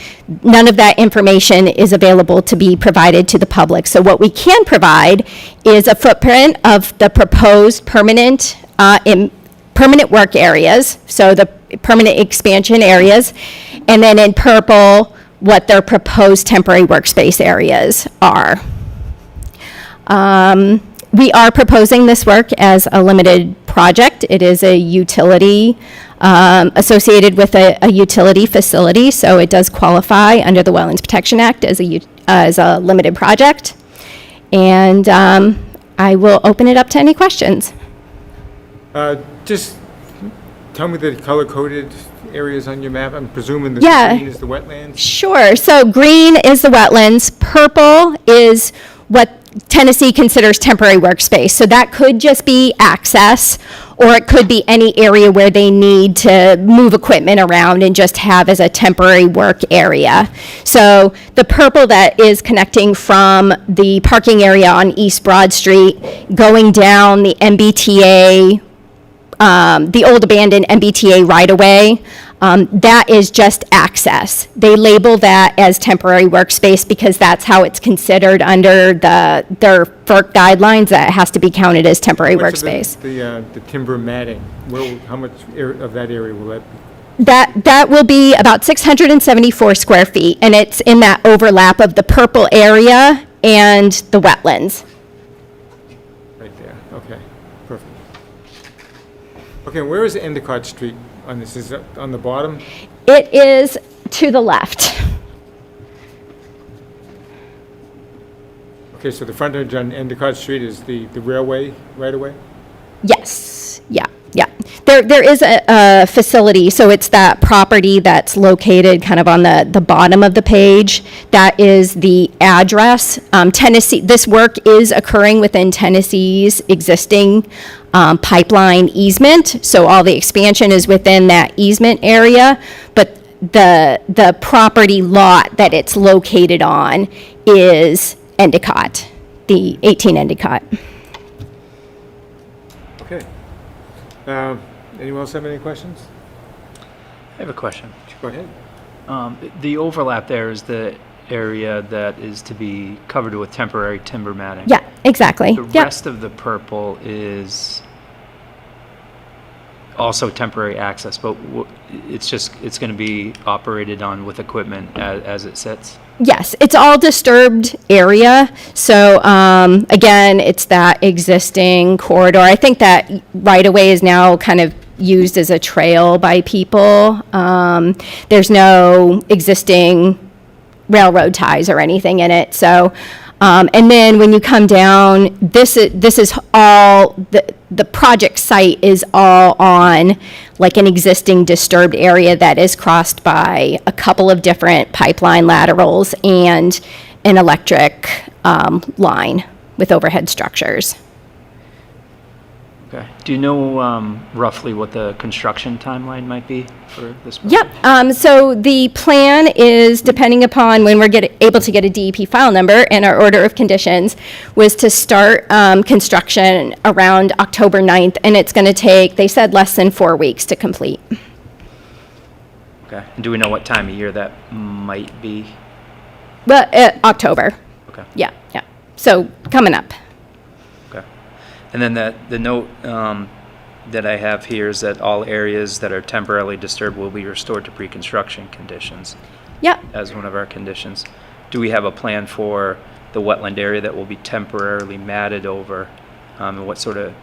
none of that information is available to be provided to the public. So what we can provide is a footprint of the proposed permanent work areas, so the permanent expansion areas, and then in purple, what their proposed temporary workspace areas are. We are proposing this work as a limited project. It is a utility associated with a utility facility, so it does qualify under the Wetlands Protection Act as a limited project. And I will open it up to any questions. Just tell me the color-coded areas on your map. I'm presuming the green is the wetlands? Sure. So green is the wetlands. Purple is what Tennessee considers temporary workspace. So that could just be access, or it could be any area where they need to move equipment around and just have as a temporary work area. So the purple that is connecting from the parking area on East Broad Street, going down the MBTA, the old abandoned MBTA right-of-way, that is just access. They label that as temporary workspace because that's how it's considered under their FERC guidelines, that it has to be counted as temporary workspace. The timber matting, how much of that area will that be? That will be about 674 square feet, and it's in that overlap of the purple area and the wetlands. Right there, okay, perfect. Okay, where is Endicott Street on this? Is it on the bottom? It is to the left. Okay, so the frontage on Endicott Street is the railway right away? Yes, yeah. There is a facility, so it's that property that's located kind of on the bottom of the page. That is the address. Tennessee, this work is occurring within Tennessee's existing pipeline easement, so all the expansion is within that easement area, but the property lot that it's located on is Endicott, the 18 Endicott. Okay. Anyone else have any questions? I have a question. Go ahead. The overlap there is the area that is to be covered with temporary timber matting. Yeah, exactly. The Yep. rest of the purple is also temporary access, but it's going to be operated on with equipment as it sits. Yes, it's all disturbed area. So again, it's that existing corridor. I think that right away is now kind of used as a trail by people. There's no existing railroad ties or anything in it. So, and then when you come down, this is all the project site is all on like an existing disturbed area that is crossed by a couple of different pipeline laterals and an electric line with overhead structures. Okay. Do you know roughly what the construction timeline might be for this project? Yep. So the plan is, depending upon when we're able to get a DEP file number and our order of conditions, was to start construction around October 9th, and it's going to take, they said, less than 4 weeks to complete. Okay. And do we know what time of year that might be? Well, October. Okay. Yeah, yeah. So coming up. Okay. And then the note that I have here is that all areas that are temporarily disturbed will be restored to pre-construction conditions. Yep. As one of our conditions. Do we have a plan for the wetland area that will be temporarily matted over, and what sort of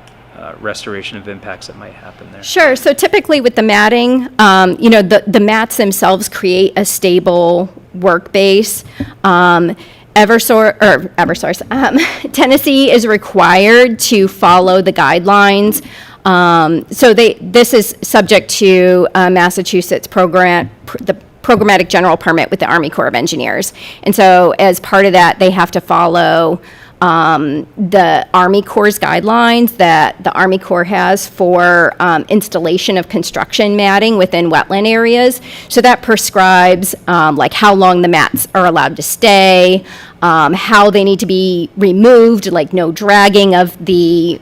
restoration of impacts that might happen there? Sure. So typically with the matting, the mats themselves create a stable work base. Tennessee is required to follow the guidelines. So this is subject to Massachusetts the programmatic general permit with the Army Corps of Engineers. And so as part of that, they have to follow the Army Corps' guidelines that the Army Corps has for installation of construction matting within wetland areas. So that prescribes like how long the mats are allowed to stay, how they need to be removed, like no dragging of the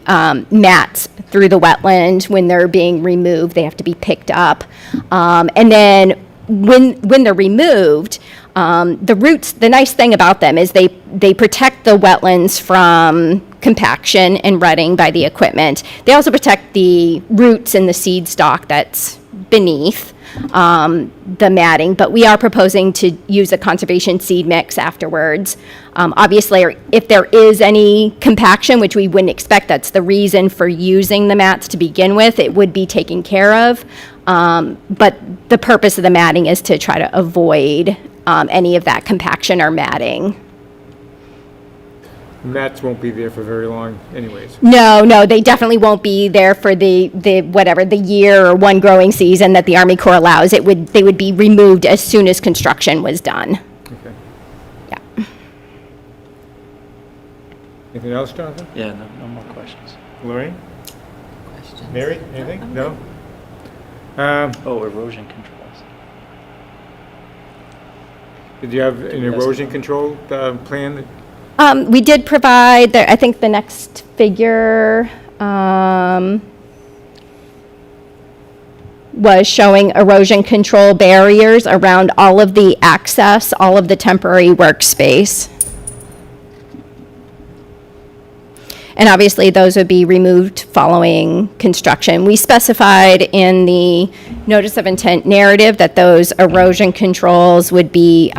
mats through the wetland. When they're being removed, they have to be picked up. And then when they're removed, the roots, the nice thing about them is they protect the wetlands from compaction and rutting by the equipment. They also protect the roots and the seed stock that's beneath the matting, but we are proposing to use a conservation seed mix afterwards. Obviously, if there is any compaction, which we wouldn't expect, that's the reason for using the mats to begin with, it would be taken care of. But the purpose of the matting is to try to avoid any of that compaction or matting. Mats won't be there for very long anyways. No, they definitely won't be there for the year or one growing season that the Army Corps allows. They would be removed as soon as construction was done. Okay. Yeah. Anything else, Jonathan? Yeah, no more questions. Lorraine? Questions? Mary? Anything? No? Erosion controls. Did you have an erosion control plan? We did provide, I think the next figure was showing erosion control barriers around all of the access, all of the temporary workspace. And obviously, those would be removed following construction. We specified in the notice of intent narrative that those erosion controls would be,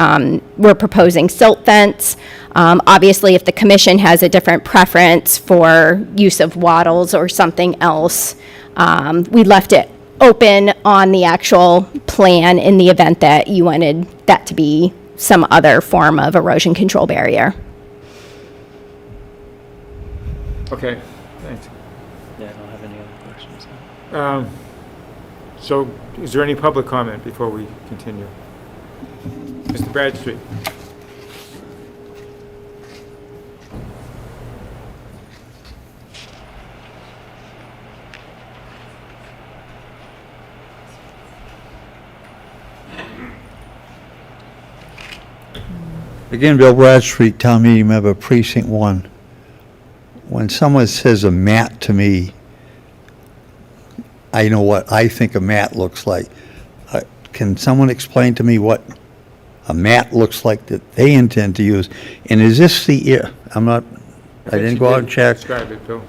we're proposing silt fence. Obviously, if the commission has a different preference for use of wattles or something else, we left it open on the actual plan in the event that you wanted that to be some other form of erosion control barrier. Okay, thanks. Yeah, I don't have any other questions. So is there any public comment before we continue? Mr. Bradstreet? Again, Bill Bradstreet, Town Meeting Member, Precinct 1. When someone says a mat to me, I know what I think a mat looks like. can someone explain to me what a mat looks like that they intend to use? And is this I didn't go out and check. Describe it, Bill.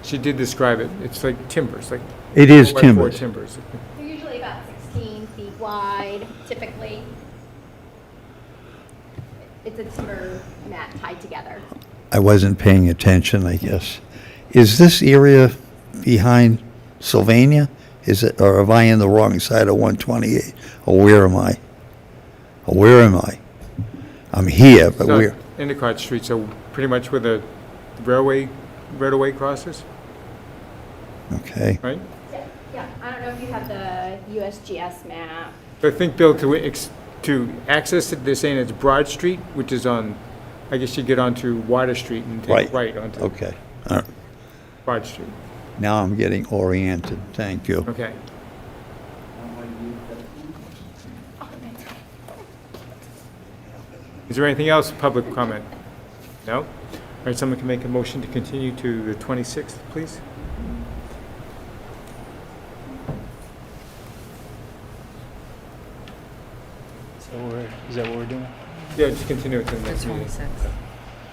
She did describe it. It's like timbers, like. It is 4x4 timbers. timbers. They're usually about 16 feet wide, typically. It's a timber mat tied together. I wasn't paying attention, I guess. Is this area behind Sylvania? Is it, or am I in the wrong side of 128? Or where am I? Or where am I? I'm here, but So, where? Endicott Street, so pretty much where the railway, right-of-way crosses, Okay. right? Yeah, I don't know if you have the USGS map. But I think, Bill, to access it, they're saying it's Broad Street, which is on, I guess you get onto Water Street and take right onto Okay. All right. Broad Street. Now I'm getting oriented. Thank you. Okay. Is there anything else, public comment? No? All right, someone can make a motion to continue to the 26th, please? Is that what we're doing? Yeah, just continue it to the The next meeting. 26th.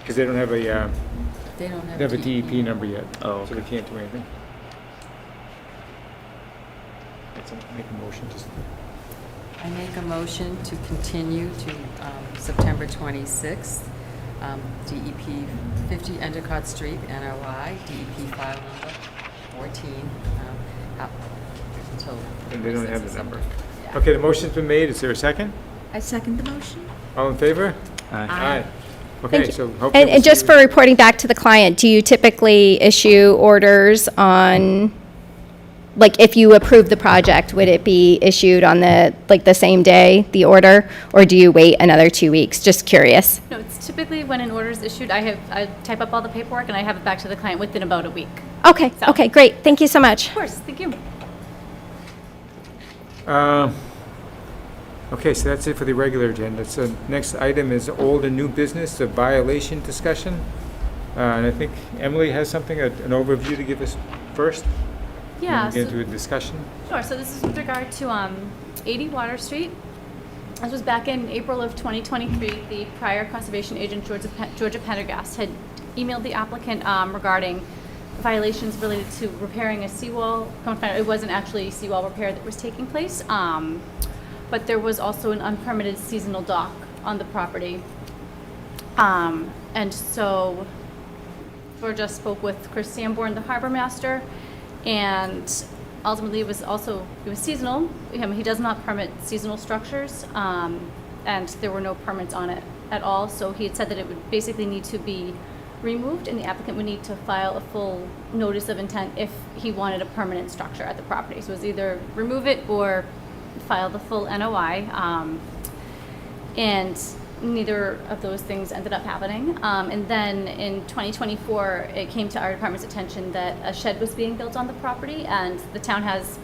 Because they don't have a, They don't have they have a DEP. DEP number yet. Oh, So okay. they can't do anything. Right, someone can make a motion, just, I make a motion to continue to September 26th, DEP 50 Endicott Street, NOI, DEP file number 14, until... and they don't have the 26th. number. Yeah. Okay, the motion's been made. Is there a second? I second the motion. All in favor? Aye. Okay, you. so hopefully. And we'll just see for you- reporting back to the client, do you typically issue orders on, like, if you approve the project, would it be issued on the same day, the order? Or do you wait another 2 weeks? Just curious. No, it's typically when an order is issued, I type up all the paperwork and I have it back to the client within about a week. Okay, So- okay, great. Thank you so much. Of course, thank you. Okay, so that's it for the regular agenda. So next item is old and new business, a violation discussion. And I think Emily has something, an overview to give us first. Yeah. And then get so- into a discussion. Sure, so this is with regard to 80 Water Street. This was back in April of 2023. The prior conservation agent, Georgia Pendergast, had emailed the applicant regarding violations related to repairing a seawall. Come to find out, it wasn't actually seawall repair that was taking place, but there was also an unpermitted seasonal dock on the property. And so Georgia spoke with Chris Sanborn, the harbor master, and ultimately it was seasonal. He does not permit seasonal structures, and there were no permits on it at all. So he had said that it would basically need to be removed, and the applicant would need to file a full notice of intent if he wanted a permanent structure at the property. So it was either remove it or file the full NOI, and neither of those things ended up happening. And then in 2024, it came to our department's attention that a shed was being built on the property, and the town has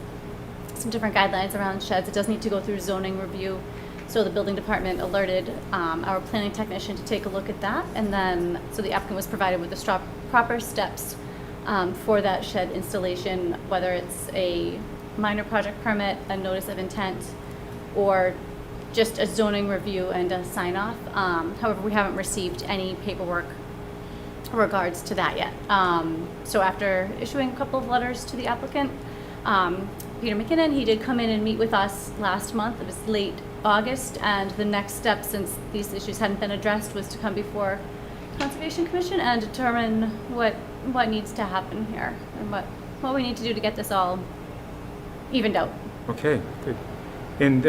some different guidelines around sheds. It does need to go through zoning review. So the building department alerted our planning technician to take a look at that, and then, so the applicant was provided with the proper steps for that shed installation, whether it's a minor project permit, a notice of intent, or just a zoning review and a sign-off. However, we haven't received any paperwork in regards to that yet. So after issuing a couple of letters to the applicant, Peter McKinnon, he did come in and meet with us last month. It was late August, and the next step, since these issues hadn't been addressed, was to come before Conservation Commission and determine what needs to happen here and what we need to do to get this all evened out. Okay, good. And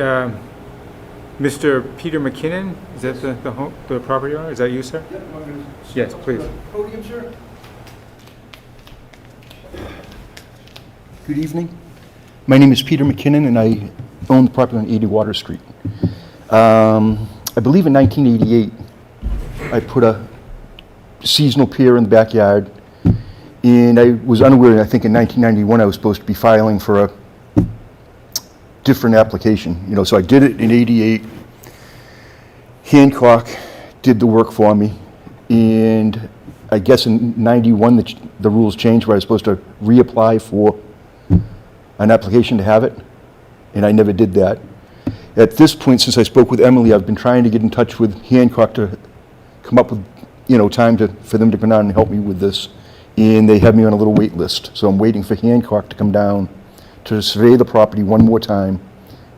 Mr. Peter McKinnon, is that the property owner? Is that you, sir? Yes, please. Podium, sir. Good evening. My name is Peter McKinnon, and I own the property on 80 Water Street. I believe in 1988, I put a seasonal pier in the backyard, and I was unaware, I think in 1991, I was supposed to be filing for a different application. You know, so I did it in 88. Hancock did the work for me, and I guess in 91, the rules changed where I was supposed to reapply for an application to have it, and I never did that. At this point, since I spoke with Emily, I've been trying to get in touch with Hancock to come up with, time for them to come down and help me with this. And they have me on a little wait list. So I'm waiting for Hancock to come down to survey the property one more time,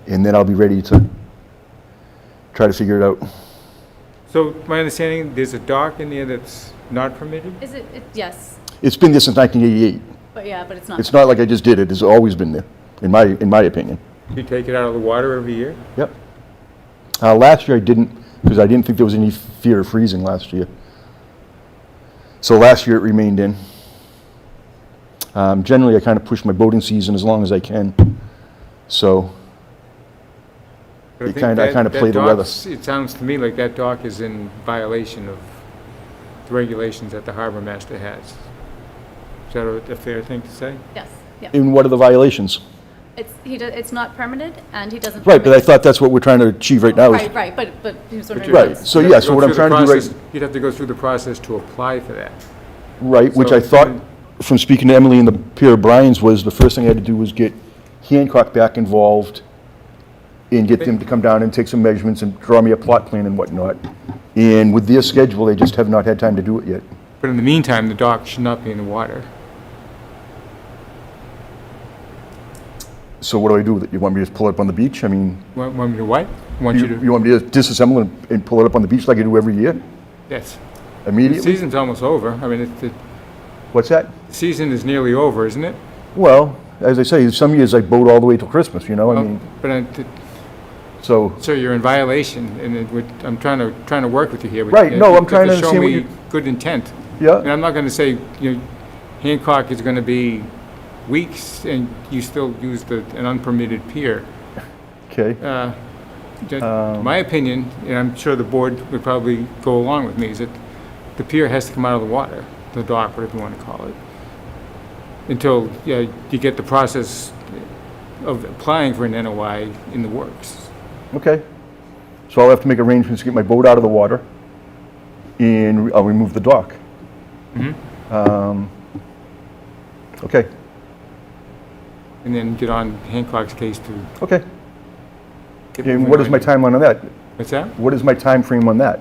and then I'll be ready to try to figure it out. So my understanding, there's a dock in there that's not permitted? Is it, yes, It's been there since 1988. but it's not. It's not like I just did it. It's always been there, in my opinion. You take it out of the water every year? Yep. Last year I didn't, because I didn't think there was any fear of freezing last year. So last year it remained in. Generally, I kind of push my boating season as long as I can. So But I kind of play the weather. It sounds to me like that dock is in violation of the regulations that the harbor master has. Is that a fair thing to say? Yes, yeah. And what are the violations? It's not permitted, and he doesn't. Right, but I thought that's what we're trying to achieve right now. is- Right, but he was wondering. Right, so yeah, so what I'm trying to do right... You'd have to go through the process to apply for that. Right, which So I thought, then- from speaking to Emily and the pair of Bryans, was the first thing I had to do was get Hancock back involved and get them to come down and take some measurements and draw me a plot plan and whatnot. And with their schedule, they just have not had time to do it yet. But in the meantime, the dock should not be in the water. So what do I do with it? You want me to just pull it up on the beach? I mean, Want me to what? Want you to, you want me to disassemble and pull it up on the beach like I do every year? yes. The Immediately? season's almost over. I mean, the What's that? season is nearly over, isn't it? Well, as I say, some years I boat all the way till Christmas, I mean, But so... so you're in violation, and I'm trying to work with you here. but Right, you no, have I'm trying to understand show what me you- good intent. Yeah. And I'm not going to say, Hancock is going to be weeks, and you still use an unpermitted pier. Okay. My opinion, and I'm sure the board would probably go along with me, is that the pier has to come out of the water, the dock, whatever you want to call it, until you get the process of applying for an NOI in the works. Okay. So I'll have to make arrangements to get my boat out of the water, and I'll remove the dock. Okay. And then get on Hancock's case to Okay. get And moving what is my on. timeline on that? What's that? What is my time frame on that?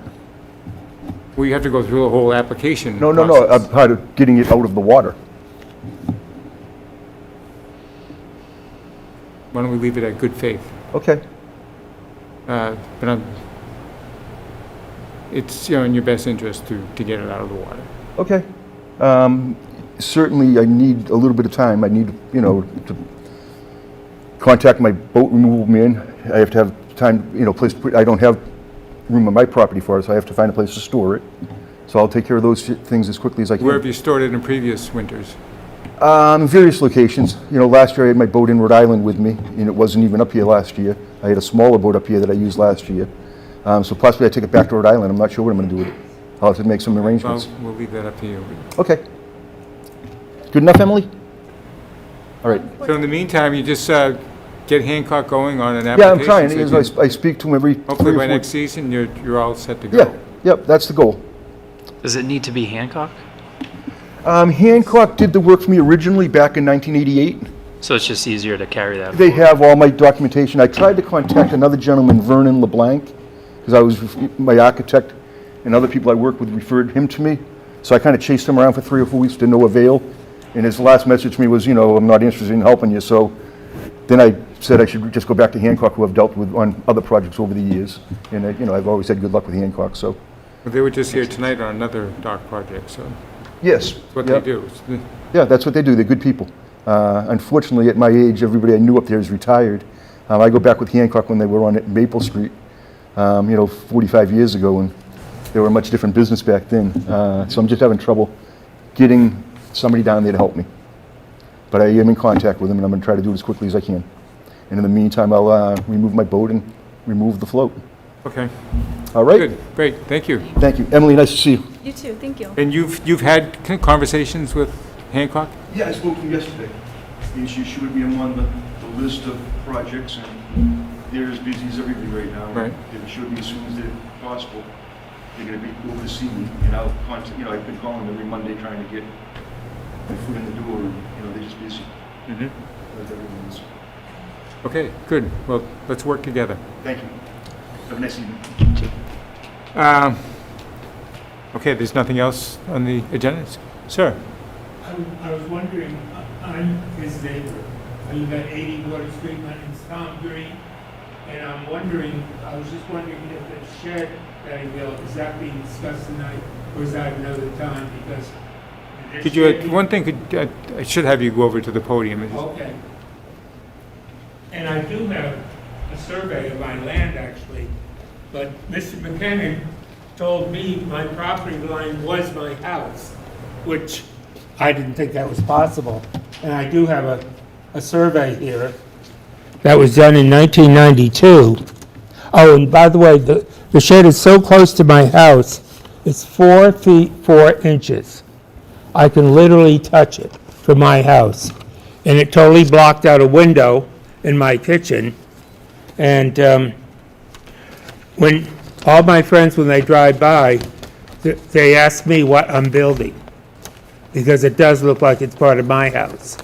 Well, you have to go through the whole application No, process. part of getting it out of the water. Why don't we leave it at good faith? Okay. But it's, in your best interest to get it out of the water. Okay. Certainly, I need a little bit of time. I need, to contact my boat removal man. I have to have time, place to put, I don't have room on my property for it, so I have to find a place to store it. So I'll take care of those things as quickly as I can. Where have you stored it in previous winters? Various locations. Last year I had my boat in Rhode Island with me, and it wasn't even up here last year. I had a smaller boat up here that I used last year. So possibly I take it back to Rhode Island. I'm not sure what I'm going to do with it. I'll have to make some Well, arrangements. we'll leave that up to you. Okay. Good enough, Emily? All right. So in the meantime, you just get Hancock going on an Yeah, application. I'm trying. so you As can- I speak to him every Hopefully 3 or by 4 next season, you're all set to go. Yeah, yep, that's the goal. Does it need to be Hancock? Hancock did the work for me originally back in 1988. So it's just easier to carry that They forward. have all my documentation. I tried to contact another gentleman, Vernon LeBlanc, because my architect and other people I work with referred him to me. So I kind of chased him around for 3 or 4 weeks to no avail. And his last message to me was, I'm not interested in helping you. So then I said I should just go back to Hancock, who I've dealt with on other projects over the years. And, I've always had good luck with Hancock, so. But they were just here tonight on another dock project, so Yes. that's what yep. they do. Yeah, that's what they do. They're good people. Unfortunately, at my age, everybody I knew up there is retired. I go back with Hancock when they were on Maple Street, 45 years ago, and they were a much different business back then. So I'm just having trouble getting somebody down there to help me. But I am in contact with them, and I'm going to try to do it as quickly as I can. And in the meantime, I'll remove my boat and remove the float. Okay. All right? Good, great, thank you. Thank you. Emily, nice to see you. You too, thank you. And you've had conversations with Hancock? Yeah, I spoke to him yesterday. And she assured me I'm on the list of projects, and they're as busy as everybody right now. Right. They've assured me as soon as they're possible, they're going to be over to see me, and I'll contact, I've been calling them every Monday trying to get my foot in the door, and, they're just busy. Mm-hmm. Like everyone is. Okay, good. Well, let's work together. Thank you. Have a nice evening. Okay, there's nothing else on the agenda? Sir? I was wondering, I'm his neighbor. I live at 80 Water Street, my name's Tom Green, and I was just wondering if the shed that he built, is that being discussed tonight, or is that another time, because... Could you, one thing, I should have you go over to the podium. Okay. And I do have a survey of my land, actually, but Mr. McKinnon told me my property line was my house, which I didn't think that was possible. And I do have a survey here that was done in 1992. Oh, and by the way, the shed is so close to my house, it's 4 feet 4 inches. I can literally touch it from my house. And it totally blocked out a window in my kitchen. And when all my friends, when they drive by, they ask me what I'm building, because it does look like it's part of my house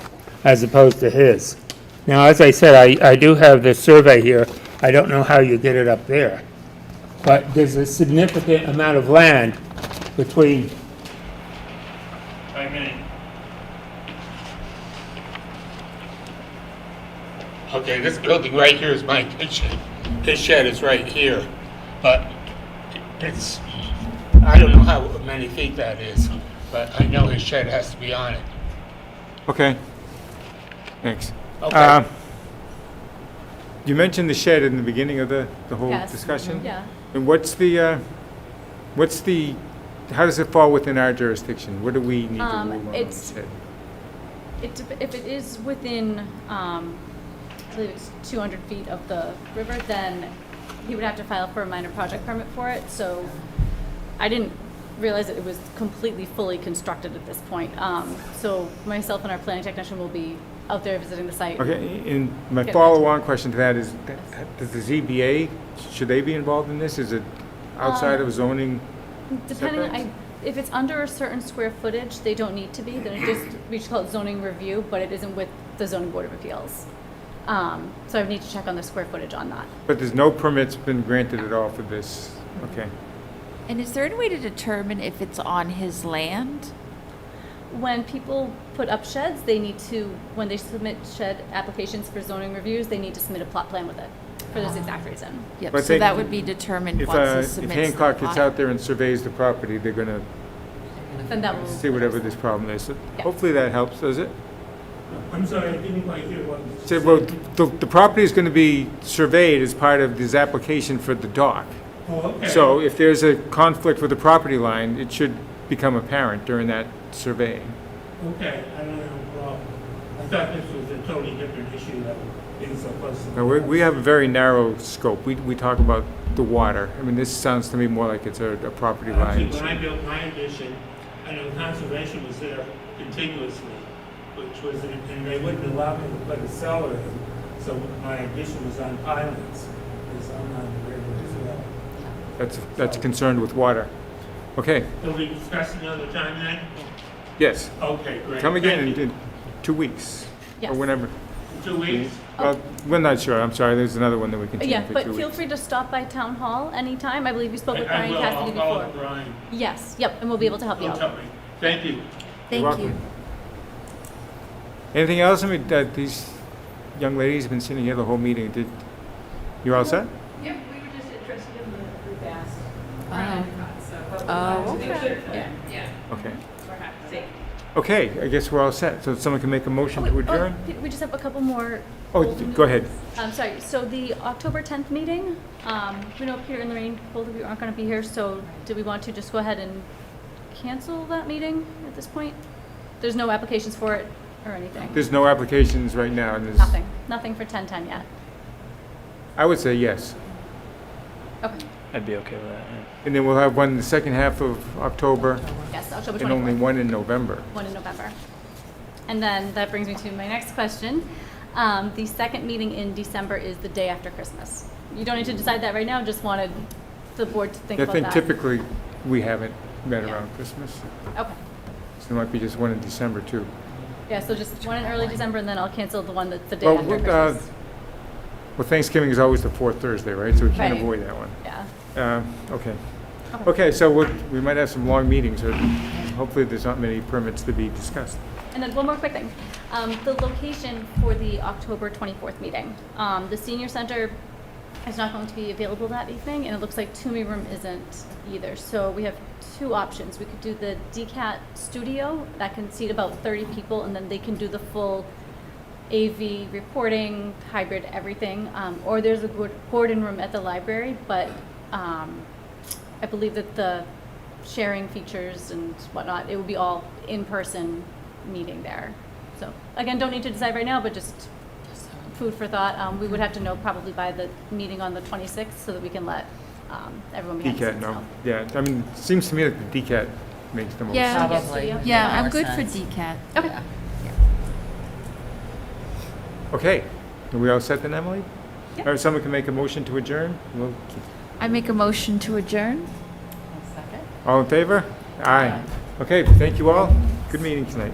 as opposed to his. Now, as I said, I do have this survey here. I don't know how you get it up there, but there's a significant amount of land between. Okay, this building right here is my kitchen. This shed is right here, but it's, I don't know how many feet that is, but I know his shed has to be on it. Okay. Thanks. Okay. You mentioned the shed in the beginning of the whole Yes. discussion? Yeah. And what's the, how does it fall within our jurisdiction? What do we need to rule on the shed? If it is within, I believe it's 200 feet of the river, then he would have to file for a minor project permit for it. So I didn't realize that it was completely fully constructed at this point. So myself and our planning technician will be out there visiting the site. Okay, and my Get follow-on question to that is, does the ZBA, should they be involved in this? Is it outside of zoning? Depending, setbacks? if it's under a certain square footage, they don't need to be. Then it just, we just call it zoning review, but it isn't with the zoning board of appeals. So I need to check on the square footage on that. But there's no permits been granted at all for this? Okay. And is there any way to determine if it's on his land? When people put up sheds, they need to, when they submit shed applications for zoning reviews, they need to submit a plot plan with it for this exact reason. Yep, But I so think that would be determined If, once he if submits Hancock the gets plot. out there and surveys the property, they're gonna Then that will. see whatever this problem is. So Yeah. hopefully that helps, does it? I'm sorry, I didn't quite hear what you So, said. well, the property is gonna be surveyed as part of this application for the dock. Oh, okay. So if there's a conflict with the property line, it should become apparent during that surveying. Okay, I don't have a problem. I thought this was a totally different issue that being so close to. Now, we have a very narrow scope. We talk about the water. I mean, this sounds to me more like it's a property Actually, line. when I built my addition, I know conservation was there continuously, which was, and they wouldn't allow me to put a cellar in, so my addition was on pylons, because I'm on the river as well. That's concerned with water. Okay, Will we discuss another time then? yes. Okay, great. Come again Thank you. in 2 weeks. Or Yes. whenever. 2 weeks? Well, we're not sure. I'm sorry. There's another one that we continue Yeah, for 2 but weeks. feel free to stop by town hall anytime. I believe you spoke with I Brian will, Cassidy I'll call before. Brian. Yes, yep, and we'll be able to help you He'll out. tell me. Thank you. Thank welcome. you. Anything else? I mean, these young ladies have been sitting here the whole meeting. You're all set? Yep, we were just interested in the group asked. Oh, okay. Yeah, Okay. perhaps, see. Okay, I guess we're all set. So someone can make a motion to adjourn? We just have a couple more. Oh, go ahead. Sorry, so the October 10th meeting, we know Peter and Lorraine, both of you aren't going to be here, so do we want to just go ahead and cancel that meeting at this point? There's no applications for it or anything? There's no applications right now. And there's, Nothing for 1010 yet? I would say yes. Okay, I'd be okay with that, yeah. And then we'll have one in the second half of October yes, October 24th. and only one in November. One in November. And then that brings me to my next question. The second meeting in December is the day after Christmas. You don't need to decide that right now, just wanted the board to think I about think that. typically we haven't met Yeah. around Christmas. Okay, So there might be just one in December too. yeah, so just one in early December, and then I'll cancel the one that's the day Well, after what, Christmas. Well, Thanksgiving is always the fourth Thursday, right? So we can't Right. avoid that one. Yeah. Okay. Okay, so we might have some long meetings, or hopefully there's not many permits to be discussed. And then one more quick thing. The location for the October 24th meeting. The senior center is not going to be available that evening, and it looks like Toomey Room isn't either. So we have two options. We could do the DCAT studio, that can seat about 30 people, and then they can do the full AV reporting, hybrid, everything. Or there's a Gordon room at the library, but I believe that the sharing features and whatnot, it would be all in-person meeting there. So again, don't need to decide right now, but just food for thought. We would have to know probably by the meeting on the 26th so that we can let everyone behind the DCAT, scenes no. know. Yeah, I mean, it seems to me like the DCAT makes the most Yeah. sense. Probably. Yeah. Yeah, I'm More good for sense. DCAT. Okay. Yeah. Okay, are we all set then, Emily? Yep. Or someone can make a motion to adjourn? We'll I make a motion to adjourn. Second. all in favor? Aye. Okay, thank you all. Good meeting tonight.